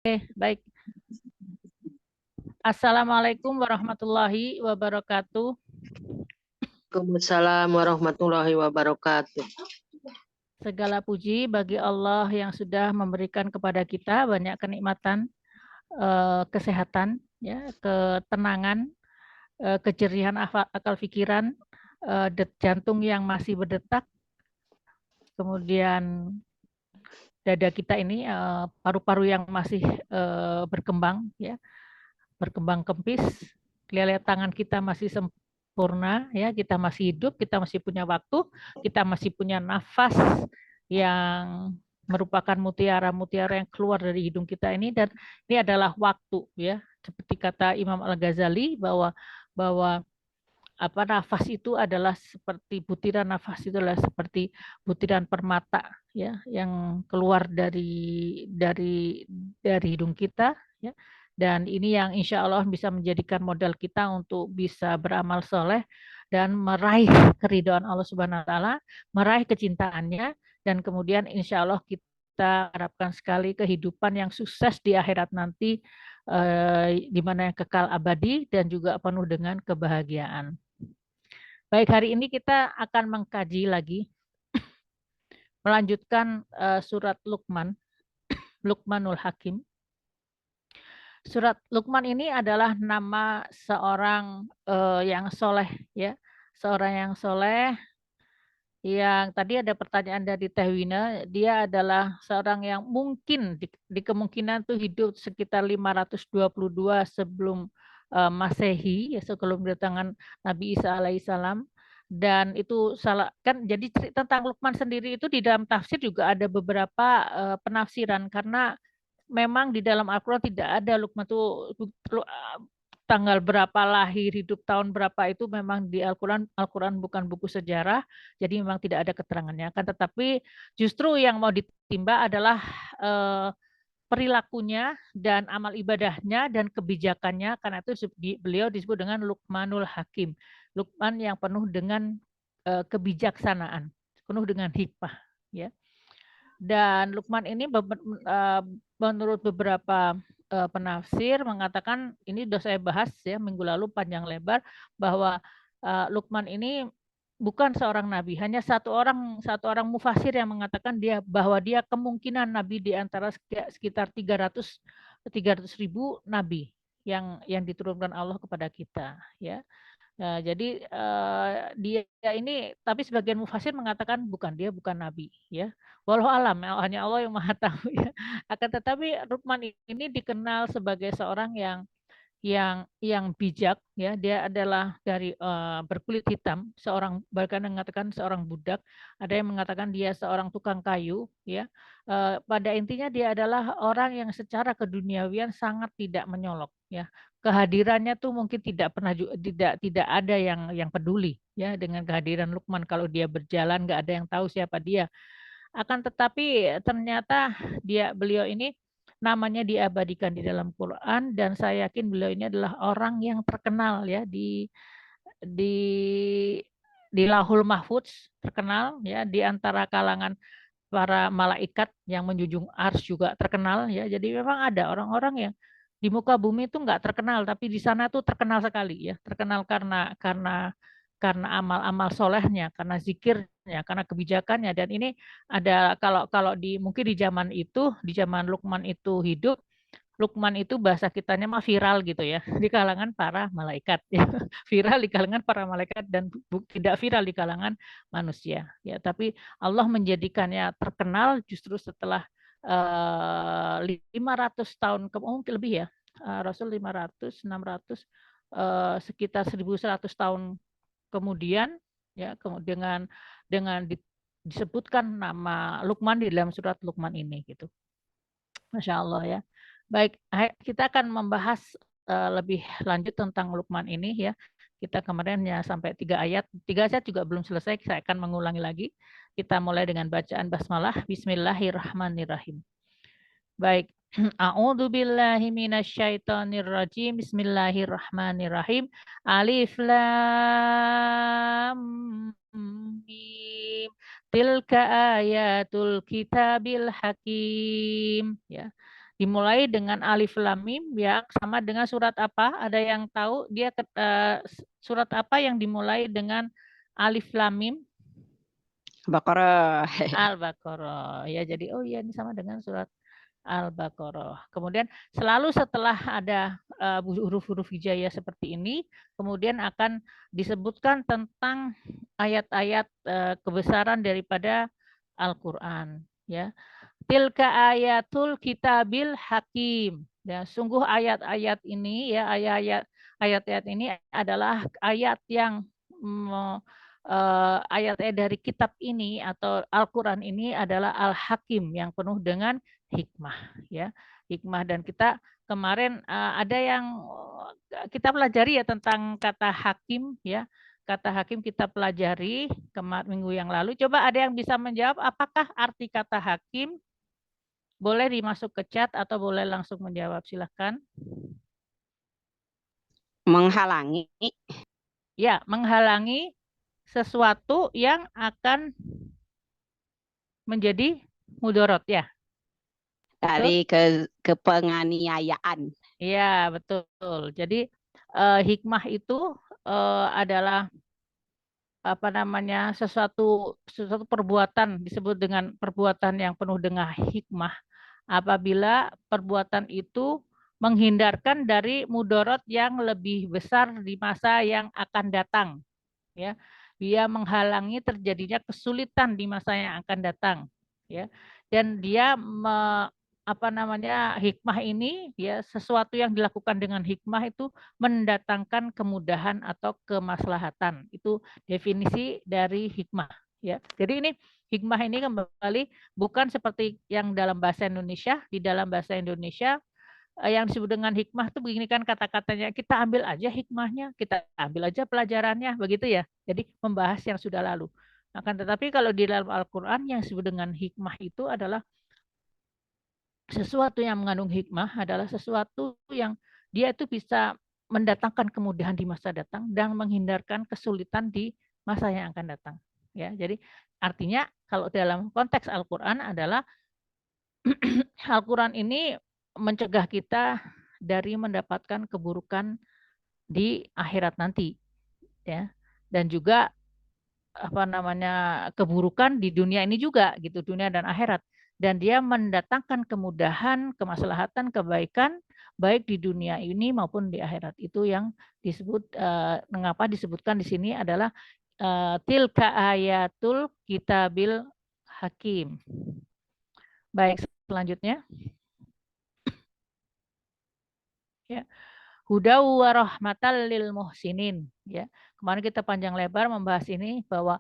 Oke, baik. Assalamualaikum warahmatullahi wabarakatuh. Waalaikumsalam warahmatullahi wabarakatuh. Segala puji bagi Allah yang sudah memberikan kepada kita banyak kenikmatan, kesehatan, ya, ketenangan, kejerihan akal pikiran, jantung yang masih berdetak, kemudian dada kita ini, paru-paru yang masih berkembang, ya, berkembang kempis, lihat tangan kita masih sempurna, ya, kita masih hidup, kita masih punya waktu, kita masih punya nafas yang merupakan mutiara-mutiara yang keluar dari hidung kita ini, dan ini adalah waktu, ya, seperti kata Imam Al-Ghazali bahwa bahwa apa, nafas itu adalah seperti butiran, nafas itu adalah seperti butiran permata, ya, yang keluar dari hidung kita, ya. Dan ini yang insya Allah bisa menjadikan modal kita untuk bisa beramal soleh dan meraih keridhaan Allah Subhanahu Wa Taala, meraih kecintaannya, dan kemudian insya Allah kita harapkan sekali kehidupan yang sukses di akhirat nanti, di mana yang kekal abadi dan juga penuh dengan kebahagiaan. Baik, hari ini kita akan mengkaji lagi, melanjutkan surat Luqman, Luqmanul Hakim. Surat Luqman ini adalah nama seorang yang soleh, ya, seorang yang soleh. Yang tadi ada pertanyaan dari Teh Wina, dia adalah seorang yang mungkin di kemungkinan tuh hidup sekitar 522 sebelum Masehi, ya, sebelum kedatangan Nabi Isa alaihissalam. Dan itu salah kan, jadi tentang Luqman sendiri itu di dalam tafsir juga ada beberapa penafsiran, karena memang di dalam Al-Quran tidak ada Luqman tuh tanggal berapa lahir, hidup tahun berapa, itu memang di Al-Quran. Al-Quran bukan buku sejarah, jadi memang tidak ada keterangannya. Kan tetapi justru yang mau ditimba adalah perilakunya dan amal ibadahnya dan kebijakannya, karena itu beliau disebut dengan Luqmanul Hakim. Luqman yang penuh dengan kebijaksanaan, penuh dengan hikmah, ya. Dan Luqman ini menurut beberapa penafsir mengatakan, ini sudah saya bahas, ya, minggu lalu panjang lebar, bahwa Luqman ini bukan seorang nabi, hanya satu orang mufasir yang mengatakan bahwa dia kemungkinan nabi di antara sekitar 300 ribu nabi yang diturunkan Allah kepada kita, ya. Nah, jadi dia ini, tapi sebagian mufasir mengatakan dia bukan nabi, ya. Walau alam, hanya Allah yang maha tahu, ya. Akan tetapi Luqman ini dikenal sebagai seorang yang bijak, ya. Dia adalah dari berkulit hitam, bahkan mengatakan seorang budak, ada yang mengatakan dia seorang tukang kayu, ya. Pada intinya dia adalah orang yang secara keduniawian sangat tidak menyolok, ya. Kehadirannya tuh mungkin tidak pernah tidak ada yang peduli, ya, dengan kehadiran Luqman. Kalau dia berjalan nggak ada yang tahu siapa dia. Akan tetapi ternyata beliau ini namanya diabadikan di dalam Quran, dan saya yakin beliau ini adalah orang yang terkenal, ya, di di Lauhul Mahfudz, terkenal, ya, di antara kalangan para malaikat yang menjunjung ars juga terkenal, ya. Jadi memang ada orang-orang yang di muka bumi itu nggak terkenal, tapi di sana tuh terkenal sekali, ya, terkenal karena amal-amal solehnya, karena zikirnya, karena kebijakannya. Dan ini ada, kalau kalau mungkin di zaman itu, di zaman Luqman itu hidup, Luqman itu bahasa kitanya mah viral gitu, ya, di kalangan para malaikat, ya. Viral di kalangan para malaikat dan tidak viral di kalangan manusia, ya. Tapi Allah menjadikannya terkenal justru setelah 500 tahun, mungkin lebih, ya. Rasul 500, 600, sekitar 1100 tahun kemudian, ya, dengan disebutkan nama Luqman di dalam surat Luqman ini, gitu. Masya Allah, ya. Baik, kita akan membahas lebih lanjut tentang Luqman ini, ya. Kita kemarin ya sampai 3 ayat juga belum selesai, saya akan mengulangi lagi. Kita mulai dengan bacaan basmalah. Bismillahirrahmanirrahim. Baik. A'udzu billahi minasyaitonir rajim. Bismillahirrahmanirrahim. Alif lam mim. Tilka ayatul kitabil hakim, ya. Dimulai dengan alif lam mim yang sama dengan surat apa? Ada yang tahu dia surat apa yang dimulai dengan alif lam mim? Baqarah. Al-Baqarah. Ya, jadi oh iya ini sama dengan surat Al-Baqarah. Kemudian selalu setelah ada huruf-huruf hijaiyah seperti ini, kemudian akan disebutkan tentang ayat-ayat kebesaran daripada Al-Qur'an, ya. Tilka ayatul kitabil hakim. Ya, sungguh ayat-ayat ini ya ayat-ayat ini adalah ayat yang ayat-ayat dari kitab ini atau Al-Qur'an ini adalah Al-Hakim yang penuh dengan hikmah ya. Hikmah dan kita kemarin ada yang kita pelajari ya tentang kata hakim ya. Kata hakim kita pelajari minggu yang lalu. Coba ada yang bisa menjawab apakah arti kata hakim? Boleh dimasuk ke chat atau boleh langsung menjawab, silahkan. Menghalangi. Ya, menghalangi sesuatu yang akan menjadi mudorot ya. Dari ke penganiayaan. Iya, betul. Jadi hikmah itu adalah apa namanya sesuatu perbuatan disebut dengan perbuatan yang penuh dengan hikmah apabila perbuatan itu menghindarkan dari mudorot yang lebih besar di masa yang akan datang ya dia menghalangi terjadinya kesulitan di masa yang akan datang ya dan dia apa namanya hikmah ini ya sesuatu yang dilakukan dengan hikmah itu mendatangkan kemudahan atau kemaslahatan itu definisi dari hikmah ya jadi ini hikmah ini kembali bukan seperti yang dalam bahasa Indonesia di dalam bahasa Indonesia yang disebut dengan hikmah itu begini kan kata-katanya kita ambil aja hikmahnya kita ambil aja pelajarannya begitu ya jadi membahas yang sudah lalu akan tetapi kalau di dalam Al-Quran yang disebut dengan hikmah itu adalah sesuatu yang mengandung hikmah adalah sesuatu yang dia itu bisa mendatangkan kemudahan di masa datang dan menghindarkan kesulitan di masa yang akan datang ya jadi artinya kalau dalam konteks Al-Quran adalah Al-Quran ini mencegah kita dari mendapatkan keburukan di akhirat nanti ya dan juga apa namanya keburukan di dunia ini juga gitu dunia dan akhirat dan dia mendatangkan kemudahan kemaslahatan kebaikan baik di dunia ini maupun di akhirat itu yang disebut mengapa disebutkan di sini adalah tilka ayatul kitabil hakim baik selanjutnya ya huda wa rahmatal lil muhsinin ya. Kemarin kita panjang lebar membahas ini bahwa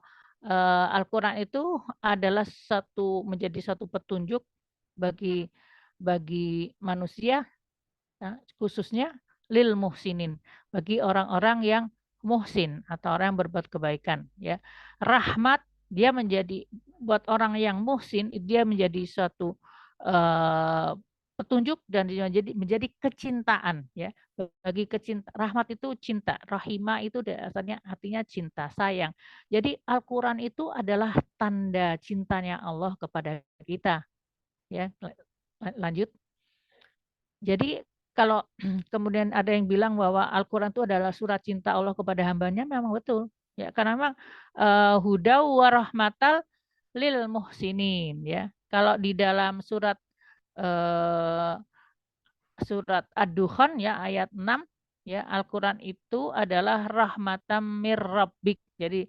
Al-Qur'an itu adalah menjadi satu petunjuk bagi manusia ya, khususnya lil muhsinin bagi orang-orang yang muhsin atau orang yang berbuat kebaikan ya. Rahmat dia menjadi buat orang yang muhsin dia menjadi suatu petunjuk dan menjadi kecintaan ya bagi rahmat itu cinta rahimah itu asalnya artinya cinta sayang jadi Al-Quran itu adalah tanda cintanya Allah kepada kita ya lanjut jadi kalau kemudian ada yang bilang bahwa Al-Quran itu adalah surat cinta Allah kepada hambanya memang betul ya karena memang huda wa rahmatal lil muhsinin ya kalau di dalam surat surat Ad-Dukhan ya ayat 6 ya Al-Qur'an itu adalah rahmatam mir rabbik. Jadi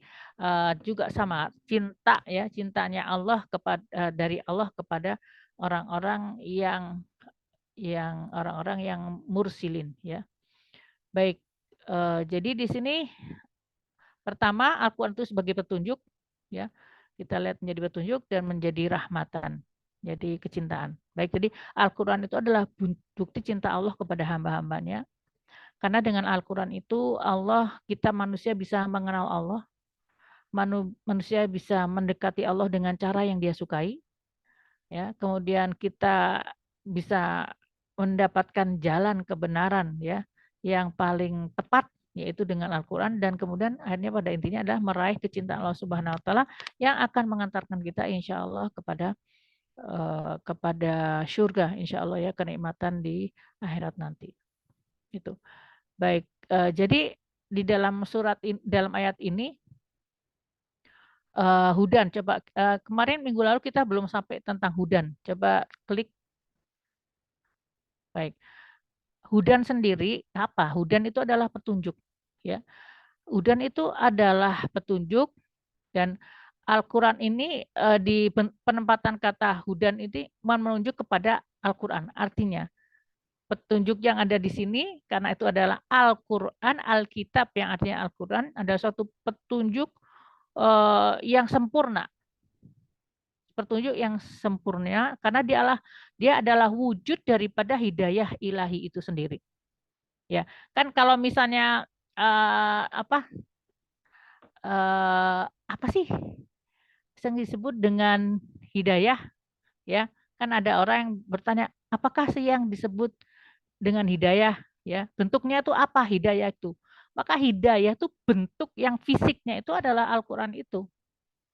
juga sama cinta ya cintanya Allah kepada dari Allah kepada orang-orang yang orang-orang yang mursilin ya. Baik jadi di sini pertama Al-Qur'an itu sebagai petunjuk ya. Kita lihat menjadi petunjuk dan menjadi rahmatan. Jadi kecintaan. Baik, jadi Al-Quran itu adalah bukti cinta Allah kepada hamba-hambanya. Karena dengan Al-Quran itu kita manusia bisa mengenal Allah. Manusia bisa mendekati Allah dengan cara yang dia sukai. Ya, kemudian kita bisa mendapatkan jalan kebenaran ya yang paling tepat yaitu dengan Al-Quran dan kemudian akhirnya pada intinya adalah meraih kecintaan Allah Subhanahu Wa Taala yang akan mengantarkan kita insya Allah kepada kepada surga, insya Allah ya, kenikmatan di akhirat nanti. Itu. Baik, jadi di dalam dalam ayat ini Hudan, coba kemarin minggu lalu kita belum sampai tentang Hudan. Coba klik. Baik. Hudan sendiri apa? Hudan itu adalah petunjuk, ya. Hudan itu adalah petunjuk, dan Al-Quran ini di penempatan kata hudan ini menunjuk kepada Al-Quran. Artinya petunjuk yang ada di sini karena itu adalah Al-Quran, Alkitab yang artinya Al-Quran adalah suatu petunjuk yang sempurna. Petunjuk yang sempurna karena dia adalah wujud daripada hidayah ilahi itu sendiri. Ya, kan kalau misalnya apa sih yang disebut dengan hidayah, ya, kan ada orang yang bertanya apakah sih yang disebut dengan hidayah, ya, bentuknya itu apa hidayah itu, maka hidayah itu bentuk yang fisiknya itu adalah Al-Quran, itu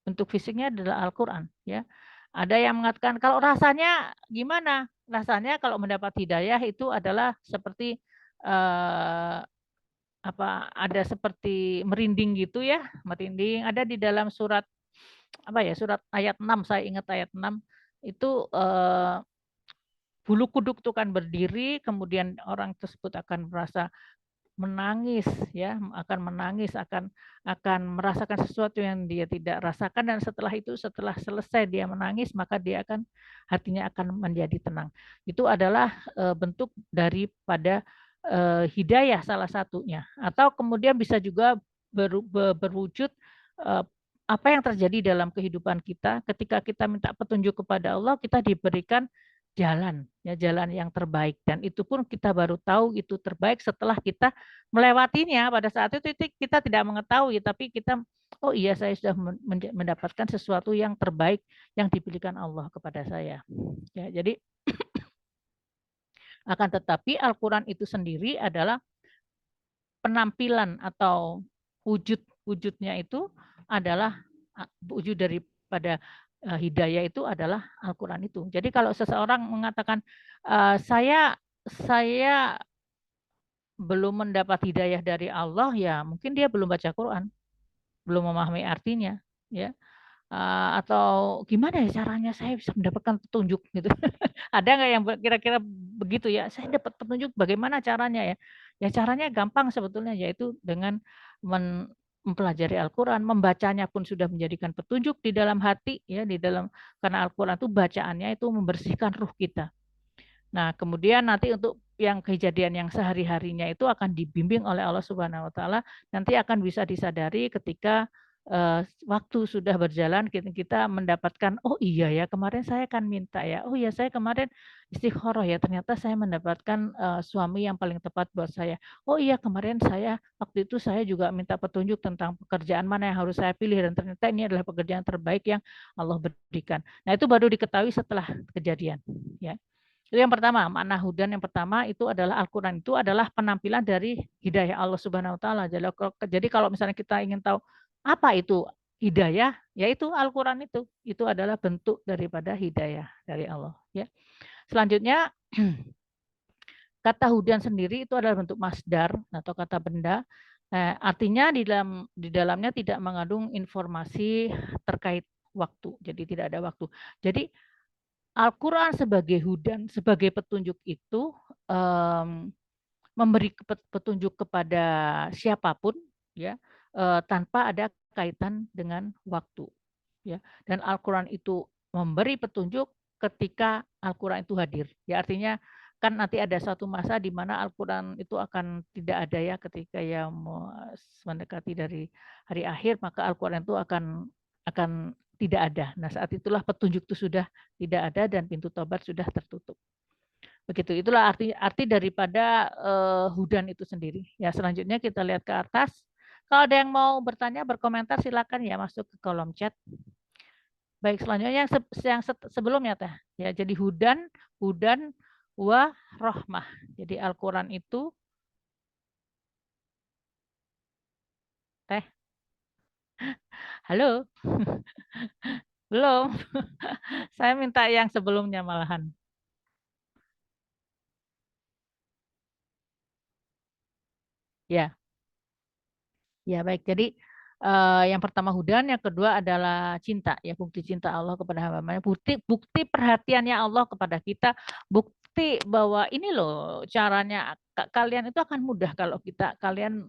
bentuk fisiknya adalah Al-Quran, ya. Ada yang mengatakan kalau rasanya gimana, rasanya kalau mendapat hidayah itu adalah seperti ada seperti merinding gitu ya, merinding. Ada di dalam surat surat ayat 6, saya ingat ayat 6 itu bulu kuduk itu kan berdiri, kemudian orang tersebut akan merasa menangis, ya, akan menangis, akan merasakan sesuatu yang dia tidak rasakan, dan setelah itu, setelah selesai dia menangis, maka dia hatinya akan menjadi tenang. Itu adalah bentuk daripada hidayah salah satunya. Atau kemudian bisa juga berwujud apa yang terjadi dalam kehidupan kita ketika kita minta petunjuk kepada Allah, kita diberikan jalan, ya, jalan yang terbaik, dan itu pun kita baru tahu itu terbaik setelah kita melewatinya. Pada saat itu kita tidak mengetahui, tapi kita, oh iya, saya sudah mendapatkan sesuatu yang terbaik yang dipilihkan Allah kepada saya, ya. Jadi akan tetapi Al-Quran itu sendiri adalah penampilan atau wujudnya itu adalah wujud daripada hidayah itu adalah Al-Quran itu. Jadi kalau seseorang mengatakan saya belum mendapat hidayah dari Allah, ya mungkin dia belum baca Quran, belum memahami artinya, ya. Atau gimana ya caranya saya bisa mendapatkan petunjuk gitu. Ada nggak yang kira-kira begitu ya? Saya dapat petunjuk bagaimana caranya ya? Ya caranya gampang sebetulnya, yaitu dengan mempelajari Al-Quran, membacanya pun sudah menjadikan petunjuk di dalam hati, ya, karena Al-Quran itu bacaannya itu membersihkan ruh kita. Nah, kemudian nanti untuk yang kejadian yang sehari-harinya itu akan dibimbing oleh Allah Subhanahu wa taala, nanti akan bisa disadari ketika waktu sudah berjalan, kita mendapatkan, oh iya ya kemarin saya kan minta ya, oh iya saya kemarin istikharah ya, ternyata saya mendapatkan suami yang paling tepat buat saya. Oh iya kemarin waktu itu saya juga minta petunjuk tentang pekerjaan mana yang harus saya pilih, dan ternyata ini adalah pekerjaan terbaik yang Allah berikan. Nah, itu baru diketahui setelah kejadian, ya. Itu yang pertama, makna hudan yang pertama itu adalah Al-Quran itu adalah penampilan dari hidayah Allah Subhanahu wa taala. Jadi kalau misalnya kita ingin tahu apa itu hidayah, yaitu Al-Quran itu adalah bentuk daripada hidayah dari Allah, ya. Selanjutnya kata hudan sendiri itu adalah bentuk masdar atau kata benda. Artinya di dalamnya tidak mengandung informasi terkait waktu. Jadi tidak ada waktu. Jadi Al-Quran sebagai hudan, sebagai petunjuk itu memberi petunjuk kepada siapapun, ya, tanpa ada kaitan dengan waktu, ya. Dan Al-Quran itu memberi petunjuk ketika Al-Quran itu hadir, ya, artinya kan nanti ada suatu masa di mana Al-Quran itu akan tidak ada, ya, ketika ya mendekati dari hari akhir, maka Al-Quran itu akan tidak ada. Nah, saat itulah petunjuk itu sudah tidak ada dan pintu tobat sudah tertutup. Begitu, itulah arti daripada hudan itu sendiri. Ya, selanjutnya kita lihat ke atas. Kalau ada yang mau bertanya, berkomentar, silakan ya masuk ke kolom chat. Baik, selanjutnya yang sebelumnya teh. Ya, jadi hudan wa rahmah. Jadi Al-Qur'an itu teh. Halo. Belum. Saya minta yang sebelumnya malahan. Ya. Ya, baik. Jadi yang pertama hudan, yang kedua adalah cinta, ya, bukti cinta Allah kepada hamba-hambanya, bukti bukti perhatiannya Allah kepada kita, bukti bahwa ini loh caranya kalian itu akan mudah kalau kalian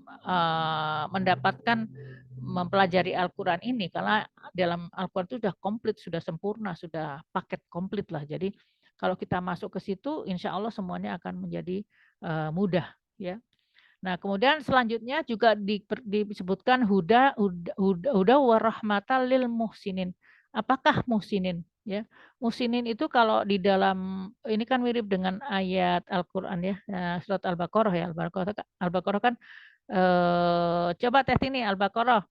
mendapatkan mempelajari Al-Qur'an ini, karena dalam Al-Qur'an itu sudah komplit, sudah sempurna, sudah paket komplit lah. Jadi kalau kita masuk ke situ, insya Allah semuanya akan menjadi mudah, ya. Nah, kemudian selanjutnya juga disebutkan huda warahmatal lil muhsinin. Apakah muhsinin? Ya, muhsinin itu kalau di dalam ini kan mirip dengan ayat Al-Qur'an ya, surat Al-Baqarah ya. Al-Baqarah kan coba tes ini Al-Baqarah.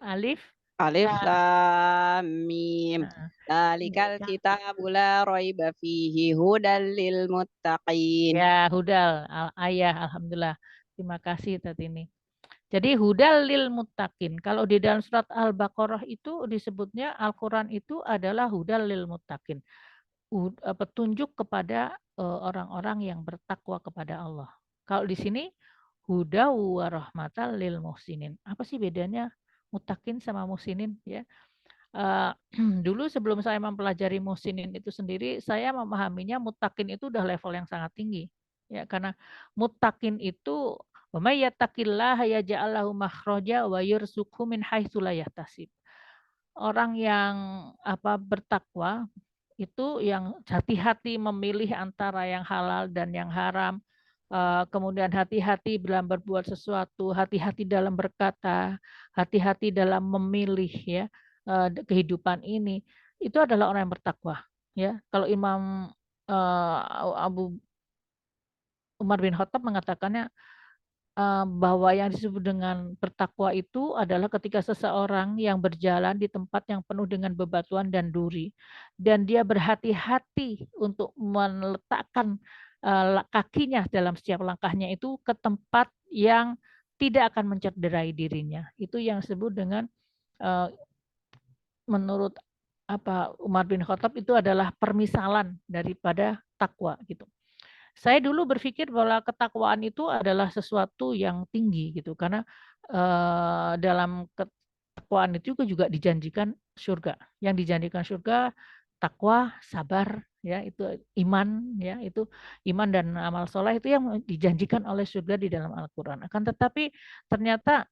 Alif Alif lam. lam mim. Nah, Dzalikal kitabu la raiba fihi hudal lil muttaqin. ya, hudal ayah, alhamdulillah. Terima kasih Tatini. Jadi hudal lil muttaqin. Kalau di dalam surat Al-Baqarah itu disebutnya Al-Quran itu adalah hudal lil muttaqin. Petunjuk kepada orang-orang yang bertakwa kepada Allah. Kalau di sini huda wa rahmatal lil muhsinin. Apa sih bedanya muttaqin sama muhsinin ya? Dulu sebelum saya mempelajari muhsinin itu sendiri, saya memahaminya muttaqin itu udah level yang sangat tinggi. Ya, karena muttaqin itu wa may yattaqillaha yaj'al lahu makhraja wa yarzuqhu min haitsu la yahtasib. Orang yang bertakwa itu yang hati-hati memilih antara yang halal dan yang haram. Kemudian hati-hati dalam berbuat sesuatu, hati-hati dalam berkata, hati-hati dalam memilih ya kehidupan ini. Itu adalah orang yang bertakwa. Ya, kalau Imam Abu Umar bin Khattab mengatakannya bahwa yang disebut dengan bertakwa itu adalah ketika seseorang yang berjalan di tempat yang penuh dengan bebatuan dan duri, dan dia berhati-hati untuk meletakkan kakinya dalam setiap langkahnya itu ke tempat yang tidak akan mencederai dirinya. Itu yang disebut dengan menurut Umar bin Khattab itu adalah permisalan daripada takwa gitu. Saya dulu berpikir bahwa ketakwaan itu adalah sesuatu yang tinggi gitu, karena dalam ketakwaan itu juga dijanjikan surga. Yang dijanjikan surga takwa, sabar, ya itu iman, ya itu iman dan amal soleh itu yang dijanjikan oleh surga di dalam Al-Quran. Akan tetapi ternyata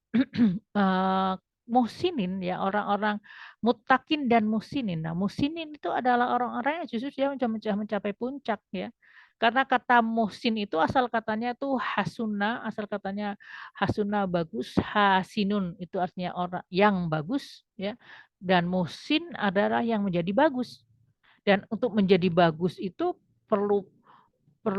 muhsinin ya orang-orang muttaqin dan muhsinin. Nah, muhsinin itu adalah orang-orang yang justru dia mencapai puncak ya. Karena kata muhsin itu asal katanya itu hasuna, asal katanya hasuna bagus, hasinun itu artinya orang yang bagus ya. Dan muhsin adalah yang menjadi bagus. Dan untuk menjadi bagus itu perlu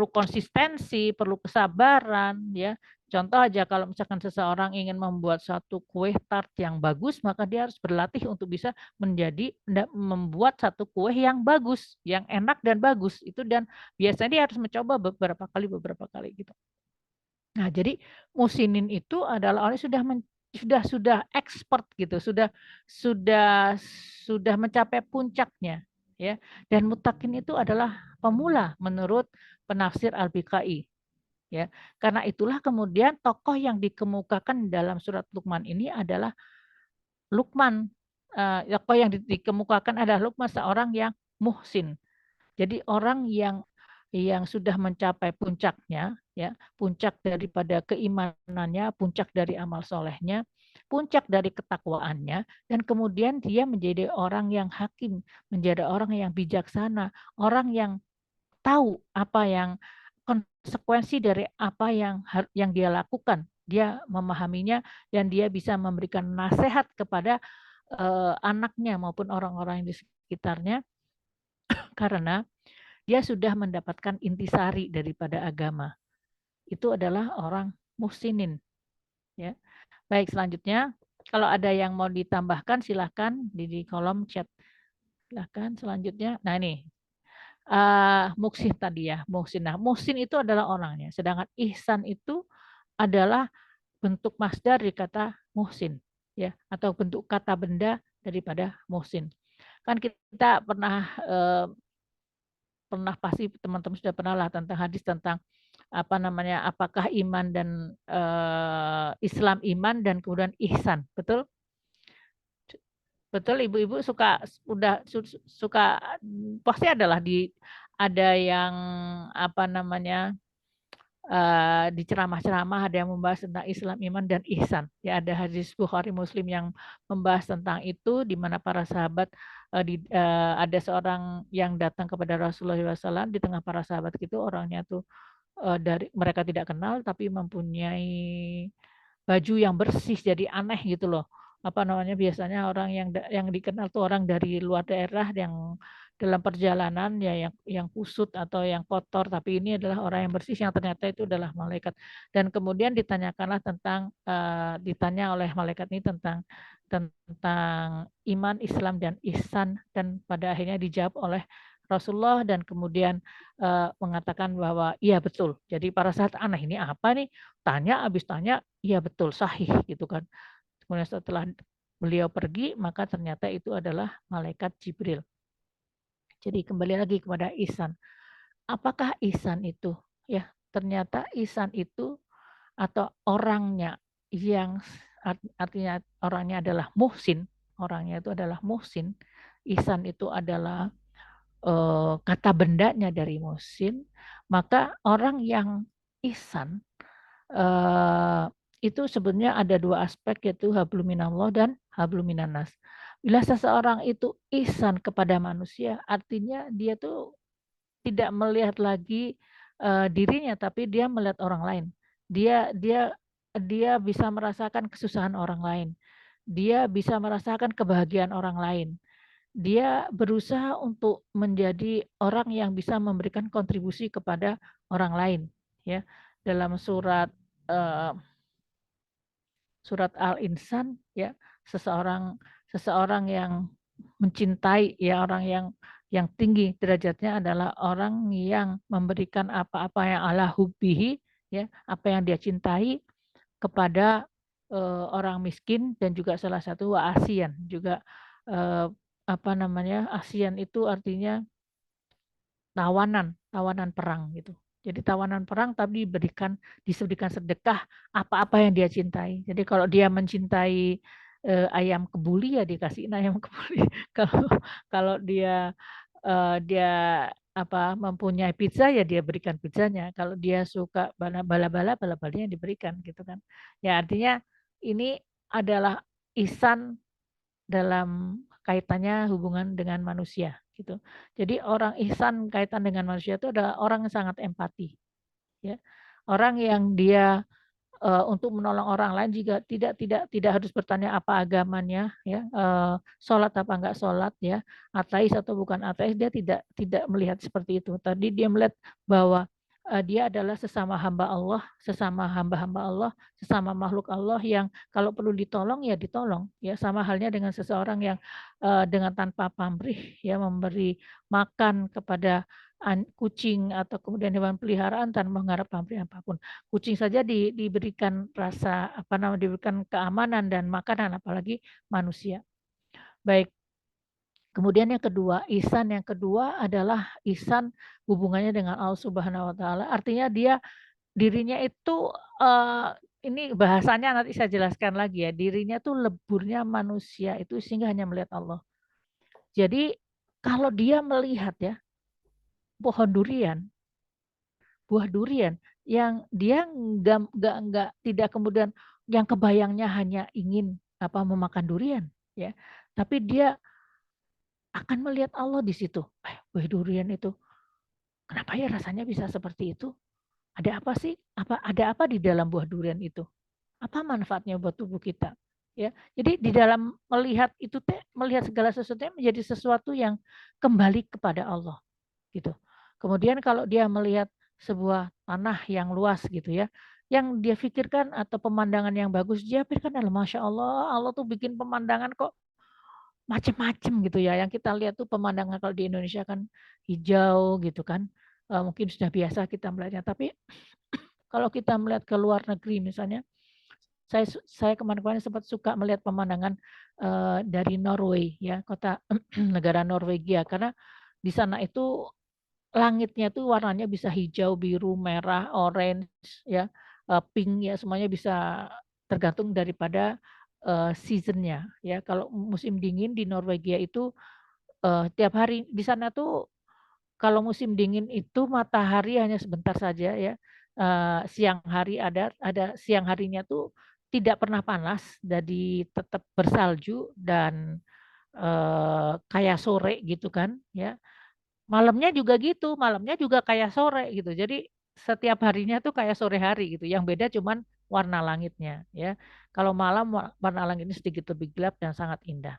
konsistensi, perlu kesabaran ya. Contoh aja kalau misalkan seseorang ingin membuat satu kue tart yang bagus, maka dia harus berlatih untuk bisa membuat satu kue yang bagus, yang enak dan bagus. Itu dan biasanya dia harus mencoba beberapa kali gitu. Nah, jadi musinin itu adalah orang yang sudah expert gitu, sudah mencapai puncaknya ya. Dan mutakin itu adalah pemula menurut penafsir Al-Biqai ya. Karena itulah kemudian tokoh yang dikemukakan dalam surat Luqman ini adalah Luqman. Tokoh yang dikemukakan adalah Luqman, seorang yang muhsin. Jadi orang yang sudah mencapai puncaknya ya, puncak daripada keimanannya, puncak dari amal solehnya, puncak dari ketakwaannya, dan kemudian dia menjadi orang yang hakim, menjadi orang yang bijaksana, orang yang tahu apa yang konsekuensi dari apa yang dia lakukan. Dia memahaminya dan dia bisa memberikan nasihat kepada anaknya maupun orang-orang yang di sekitarnya karena dia sudah mendapatkan intisari daripada agama. Itu adalah orang muhsinin. Ya. Baik, selanjutnya kalau ada yang mau ditambahkan silahkan di kolom chat. Silahkan selanjutnya. Nah ini muhsin tadi ya, muhsin. Nah, muhsin itu adalah orangnya, sedangkan ihsan itu adalah bentuk masdar dari kata muhsin ya, atau bentuk kata benda daripada muhsin. Kan kita pernah pasti teman-teman sudah pernah lah tentang hadis tentang apa namanya, apakah iman dan Islam iman dan kemudian ihsan, betul? Betul, ibu-ibu suka suka pasti adalah ada yang apa namanya, di ceramah-ceramah ada yang membahas tentang Islam, iman, dan ihsan. Ya, ada hadis Bukhari Muslim yang membahas tentang itu, di mana para sahabat ada seorang yang datang kepada Rasulullah SAW di tengah para sahabat itu orangnya tuh dari mereka tidak kenal tapi mempunyai baju yang bersih jadi aneh gitu loh. Apa namanya biasanya orang yang dikenal tuh orang dari luar daerah yang dalam perjalanan ya yang kusut atau yang kotor, tapi ini adalah orang yang bersih yang ternyata itu adalah malaikat. Dan kemudian ditanyakanlah ditanya oleh malaikat ini tentang iman, Islam, dan ihsan, dan pada akhirnya dijawab oleh Rasulullah dan kemudian mengatakan bahwa iya betul. Jadi para sahabat aneh ini apa nih? Habis tanya, iya betul, sahih gitu kan. Kemudian setelah beliau pergi, maka ternyata itu adalah malaikat Jibril. Jadi kembali lagi kepada ihsan. Apakah ihsan itu? Ya, ternyata ihsan itu atau orangnya yang artinya orangnya adalah muhsin, orangnya itu adalah muhsin. Ihsan itu adalah kata bendanya dari muhsin, maka orang yang ihsan itu sebenarnya ada dua aspek yaitu hablum minallah dan hablum minannas. Bila seseorang itu ihsan kepada manusia, artinya dia tuh tidak melihat lagi dirinya, tapi dia melihat orang lain. Dia bisa merasakan kesusahan orang lain. Dia bisa merasakan kebahagiaan orang lain. Dia berusaha untuk menjadi orang yang bisa memberikan kontribusi kepada orang lain. Ya, dalam surat Al-Insan ya seseorang yang mencintai ya orang yang tinggi derajatnya adalah orang yang memberikan apa-apa yang ala hubbihi ya apa yang dia cintai kepada orang miskin dan juga salah satu ASEAN juga apa namanya ASEAN itu artinya tawanan perang gitu. Jadi tawanan perang tapi diberikan sedekah apa-apa yang dia cintai. Jadi kalau dia mencintai ayam kebuli ya dikasihin ayam kebuli. Kalau kalau dia mempunyai pizza ya dia berikan pizzanya. Kalau dia suka bala-balanya diberikan gitu kan. Ya artinya ini adalah ihsan dalam kaitannya hubungan dengan manusia gitu. Jadi orang ihsan kaitan dengan manusia itu adalah orang yang sangat empati ya. Orang yang dia untuk menolong orang lain juga tidak harus bertanya apa agamanya ya, sholat apa enggak sholat ya, ateis atau bukan ateis dia tidak melihat seperti itu. Tadi dia melihat bahwa dia adalah sesama hamba Allah, sesama hamba-hamba Allah, sesama makhluk Allah yang kalau perlu ditolong ya ditolong ya sama halnya dengan seseorang yang dengan tanpa pamrih ya memberi makan kepada kucing atau kemudian hewan peliharaan tanpa mengharap pamrih apapun. Kucing saja diberikan diberikan keamanan dan makanan apalagi manusia. Baik. Kemudian yang kedua, ihsan yang kedua adalah ihsan hubungannya dengan Allah Subhanahu wa taala. Artinya dirinya itu ini bahasanya nanti saya jelaskan lagi ya. Dirinya tuh leburnya manusia itu sehingga hanya melihat Allah. Jadi kalau dia melihat ya pohon durian, buah durian yang dia enggak tidak kemudian yang kebayangnya hanya ingin memakan durian ya. Tapi dia akan melihat Allah di situ. Buah durian itu kenapa ya rasanya bisa seperti itu? Ada apa sih? Ada apa di dalam buah durian itu? Apa manfaatnya buat tubuh kita? Ya. Jadi di dalam melihat itu melihat segala sesuatu menjadi sesuatu yang kembali kepada Allah gitu. Kemudian kalau dia melihat sebuah tanah yang luas gitu ya, yang dia pikirkan atau pemandangan yang bagus dia pikirkan adalah Masya Allah, Allah tuh bikin pemandangan kok macam-macam gitu ya. Yang kita lihat tuh pemandangan kalau di Indonesia kan hijau gitu kan. Mungkin sudah biasa kita melihatnya. Tapi kalau kita melihat ke luar negeri misalnya, Saya kemarin-kemarin sempat suka melihat pemandangan dari Norway ya, kota negara Norwegia, karena di sana itu langitnya tuh warnanya bisa hijau, biru, merah, orange ya, pink ya, semuanya bisa tergantung daripada season-nya ya. Kalau musim dingin di Norwegia itu tiap hari di sana tuh kalau musim dingin itu matahari hanya sebentar saja ya, siang hari ada siang harinya tuh tidak pernah panas, jadi tetap bersalju dan, kayak sore gitu kan ya. Malamnya juga gitu, malamnya juga kayak sore gitu. Jadi setiap harinya tuh kayak sore hari gitu, yang beda cuman warna langitnya ya. Kalau malam warna langitnya sedikit lebih gelap dan sangat indah.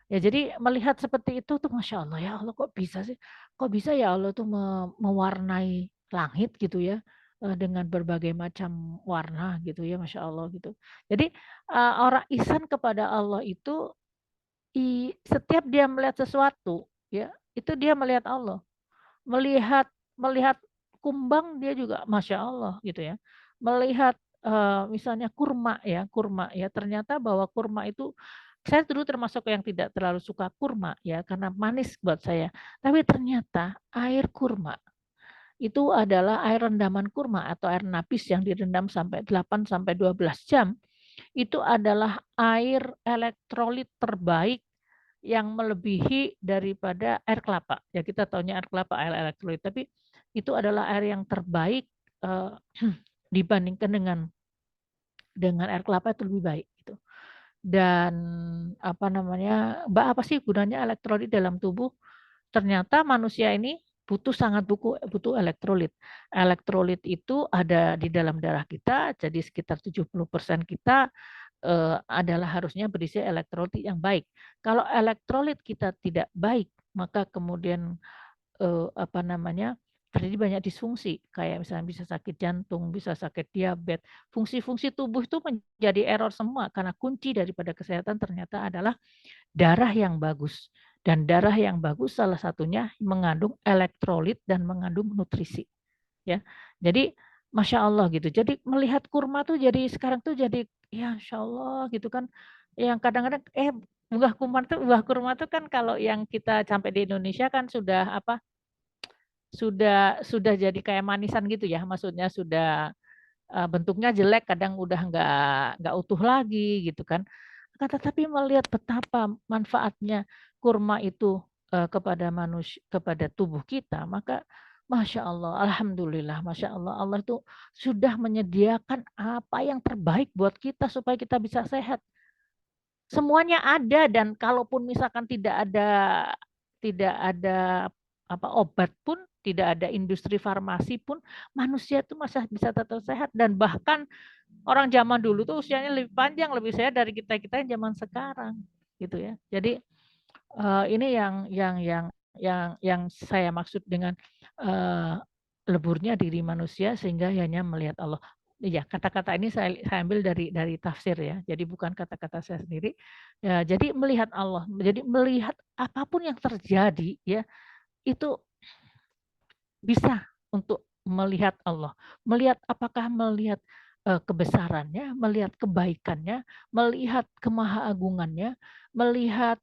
Ya jadi melihat seperti itu tuh Masya Allah, ya Allah kok bisa sih, kok bisa ya Allah tuh mewarnai langit gitu ya, dengan berbagai macam warna gitu ya, Masya Allah gitu. Jadi, orang ihsan kepada Allah itu setiap dia melihat sesuatu ya, itu dia melihat Allah. Melihat melihat kumbang dia juga Masya Allah gitu ya. Melihat, misalnya kurma ya, ternyata bahwa kurma itu saya dulu termasuk yang tidak terlalu suka kurma ya, karena manis buat saya. Tapi ternyata air kurma itu adalah air rendaman kurma atau air nabis yang direndam sampai 8 sampai 12 jam, itu adalah air elektrolit terbaik yang melebihi daripada air kelapa. Ya kita taunya air kelapa, air elektrolit, tapi itu adalah air yang terbaik eh, dibandingkan dengan air kelapa itu lebih baik gitu. Dan apa namanya, apa sih gunanya elektrolit dalam tubuh? Ternyata manusia ini sangat butuh elektrolit. Elektrolit itu ada di dalam darah kita, jadi sekitar 70% kita adalah harusnya berisi elektrolit yang baik. Kalau elektrolit kita tidak baik, maka kemudian apa namanya, terjadi banyak disfungsi, kayak misalnya bisa sakit jantung, bisa sakit diabetes. Fungsi-fungsi tubuh itu menjadi error semua karena kunci daripada kesehatan ternyata adalah darah yang bagus. Dan darah yang bagus salah satunya mengandung elektrolit dan mengandung nutrisi. Ya, jadi Masya Allah gitu. Jadi melihat kurma tuh jadi sekarang tuh jadi ya Masya Allah gitu kan. Yang kadang-kadang buah kurma tuh kan kalau yang kita sampai di Indonesia kan sudah apa? Sudah jadi kayak manisan gitu ya. Maksudnya sudah bentuknya jelek, kadang udah nggak utuh lagi gitu kan. Tetapi melihat betapa manfaatnya kurma itu kepada manusia, kepada tubuh kita, maka Masya Allah, Alhamdulillah, Masya Allah, Allah itu sudah menyediakan apa yang terbaik buat kita supaya kita bisa sehat. Semuanya ada dan kalaupun misalkan tidak ada apa obat pun, tidak ada industri farmasi pun, manusia itu masih bisa tetap sehat dan bahkan orang zaman dulu tuh usianya lebih panjang, lebih sehat dari kita-kita yang zaman sekarang, gitu ya. Jadi ini yang saya maksud dengan leburnya diri manusia sehingga hanya melihat Allah. Iya, kata-kata ini saya ambil dari tafsir ya. Jadi bukan kata-kata saya sendiri. Ya, jadi melihat Allah, jadi melihat apapun yang terjadi ya, itu bisa untuk melihat Allah. Melihat apakah melihat kebesarannya, melihat kebaikannya, melihat kemahaagungannya, melihat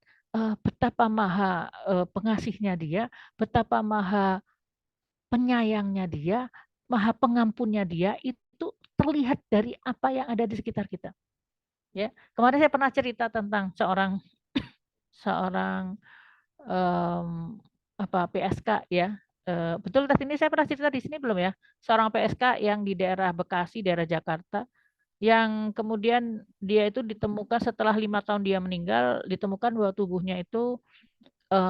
betapa maha pengasihnya dia, betapa maha penyayangnya dia, maha pengampunnya dia, itu terlihat dari apa yang ada di sekitar kita. Ya, kemarin saya pernah cerita tentang seorang PSK ya. Betul tadi ini saya pernah cerita di sini belum ya? Seorang PSK yang di daerah Bekasi, daerah Jakarta, yang kemudian dia itu ditemukan setelah 5 tahun dia meninggal, ditemukan bahwa tubuhnya itu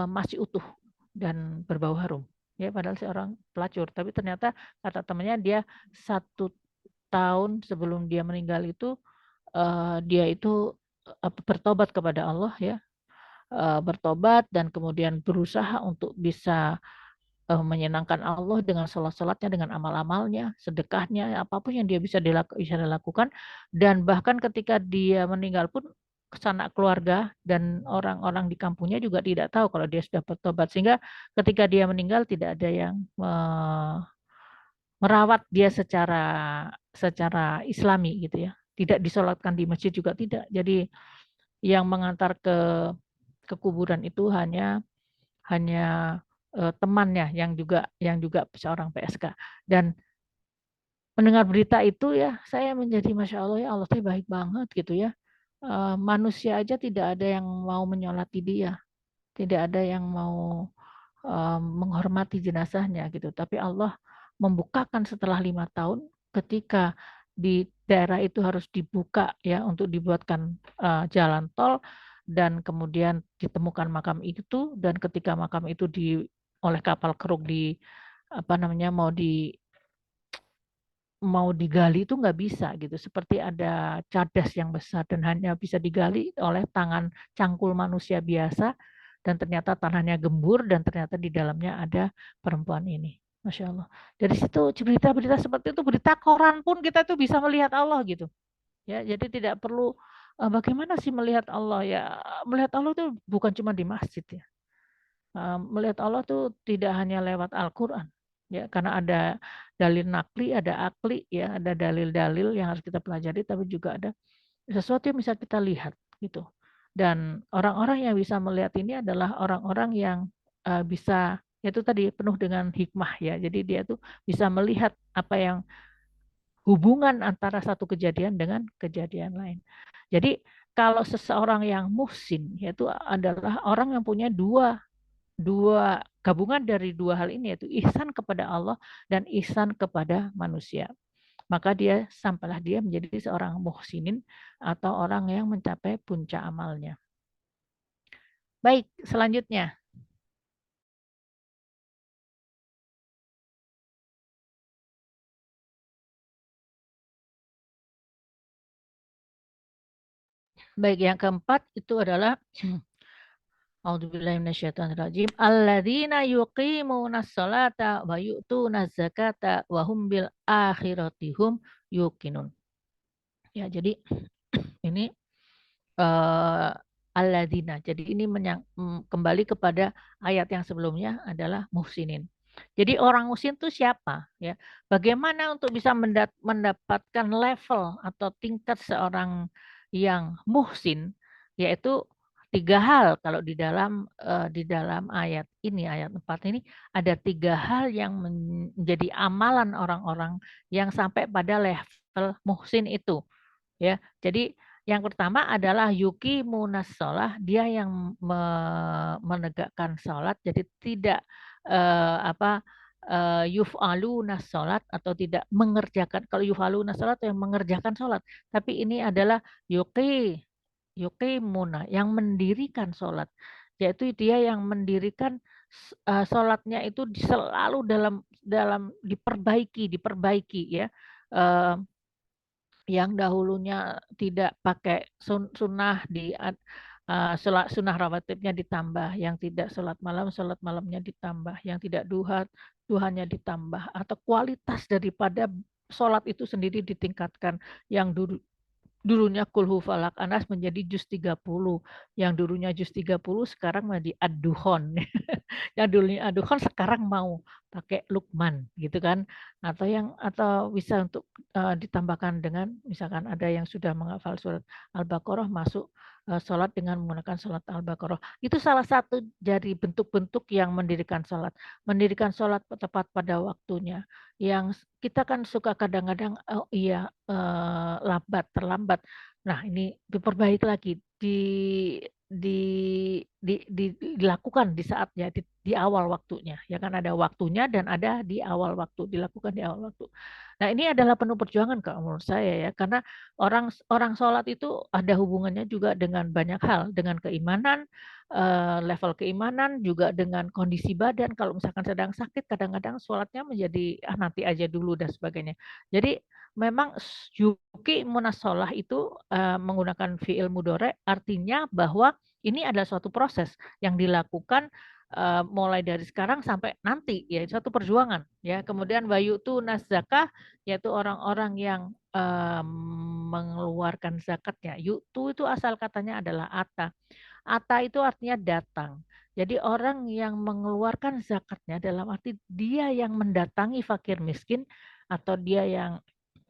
masih utuh dan berbau harum. Ya, padahal seorang pelacur, tapi ternyata kata temannya dia 1 tahun sebelum dia meninggal itu dia itu bertobat kepada Allah ya, bertobat dan kemudian berusaha untuk bisa menyenangkan Allah dengan sholat-sholatnya, dengan amal-amalnya, sedekahnya, apapun yang dia bisa dilakukan. Dan bahkan ketika dia meninggal pun sanak keluarga dan orang-orang di kampungnya juga tidak tahu kalau dia sudah bertobat. Sehingga ketika dia meninggal tidak ada yang merawat dia secara Islami gitu ya. tidak disolatkan di masjid juga tidak. Jadi yang mengantar ke kuburan itu hanya temannya yang juga seorang PSK. Dan mendengar berita itu ya saya menjadi Masya Allah, ya Allah teh baik banget gitu ya. Manusia aja tidak ada yang mau menyolati dia, tidak ada yang mau menghormati jenazahnya gitu. Tapi Allah membukakan setelah 5 tahun ketika di daerah itu harus dibuka ya untuk dibuatkan jalan tol, dan kemudian ditemukan makam itu, dan ketika makam itu oleh kapal keruk mau digali itu nggak bisa gitu, seperti ada cadas yang besar dan hanya bisa digali oleh tangan cangkul manusia biasa, dan ternyata tanahnya gembur dan ternyata di dalamnya ada perempuan ini. Masya Allah. Dari situ berita-berita seperti itu, berita koran pun kita tuh bisa melihat Allah gitu. Ya, jadi tidak perlu bagaimana sih melihat Allah ya, melihat Allah itu bukan cuma di masjid ya. Melihat Allah tuh tidak hanya lewat Al-Quran ya, karena ada dalil nakli, ada akli ya, ada dalil-dalil yang harus kita pelajari, tapi juga ada sesuatu yang bisa kita lihat gitu. Dan orang-orang yang bisa melihat ini adalah orang-orang yang bisa, yaitu tadi penuh dengan hikmah ya. Jadi dia tuh bisa melihat apa yang hubungan antara satu kejadian dengan kejadian lain. Jadi kalau seseorang yang muhsin, yaitu adalah orang yang punya dua gabungan dari dua hal ini, yaitu ihsan kepada Allah dan ihsan kepada manusia. Maka sampailah dia menjadi seorang muhsinin atau orang yang mencapai puncak amalnya. Baik, selanjutnya. Baik, yang keempat itu adalah A'udzubillahi minasyaitonirrajim. Alladzina yuqimunas sholata wa yu'tunaz zakata wa hum bil akhirati hum yuqinun. Ya, jadi ini alladzina. Jadi ini kembali kepada ayat yang sebelumnya adalah muhsinin. Jadi orang muhsin itu siapa? Ya, bagaimana untuk bisa mendapatkan level atau tingkat seorang yang muhsin, yaitu 3 hal. Kalau di dalam ayat ini, ayat 4 ini ada 3 hal yang menjadi amalan orang-orang yang sampai pada level muhsin itu. Ya, jadi yang pertama adalah yuki munas sholah, dia yang menegakkan sholat, jadi tidak yuf'alu nas sholat atau tidak mengerjakan. Kalau yuf'alu nas sholat yang mengerjakan sholat, tapi ini adalah yuki muna yang mendirikan sholat, yaitu dia yang mendirikan sholatnya itu selalu dalam diperbaiki ya. Yang dahulunya tidak pakai sunnah sunnah rawatibnya ditambah, yang tidak sholat malamnya ditambah, yang tidak duhanya ditambah, atau kualitas daripada sholat itu sendiri ditingkatkan, yang dulunya kulhu falak anas menjadi juz 30, yang dulunya juz 30 sekarang menjadi ad-duhon. Yang dulunya ad-duhon sekarang mau pakai Lukman gitu kan, atau bisa untuk ditambahkan dengan misalkan ada yang sudah menghafal surat Al-Baqarah masuk sholat dengan menggunakan surat Al-Baqarah. Itu salah satu dari bentuk-bentuk yang mendirikan sholat tepat pada waktunya. Yang kita kan suka kadang-kadang terlambat. Nah, ini diperbaiki lagi, dilakukan di saatnya, di awal waktunya. Ya kan, ada waktunya dan ada di awal waktu, dilakukan di awal waktu. Nah, ini adalah penuh perjuangan kalau menurut saya ya, karena orang sholat itu ada hubungannya juga dengan banyak hal, dengan keimanan, level keimanan, juga dengan kondisi badan. Kalau misalkan sedang sakit, kadang-kadang sholatnya menjadi nanti aja dulu dan sebagainya. Jadi memang yuki munasolah itu menggunakan fi'il mudhari, artinya bahwa ini adalah suatu proses yang dilakukan mulai dari sekarang sampai nanti, ya satu perjuangan ya. Kemudian wayutu zakah, yaitu orang-orang yang mengeluarkan zakatnya. Yutu itu asal katanya adalah ata. Ata itu artinya datang. Jadi orang yang mengeluarkan zakatnya dalam arti dia yang mendatangi fakir miskin, atau dia yang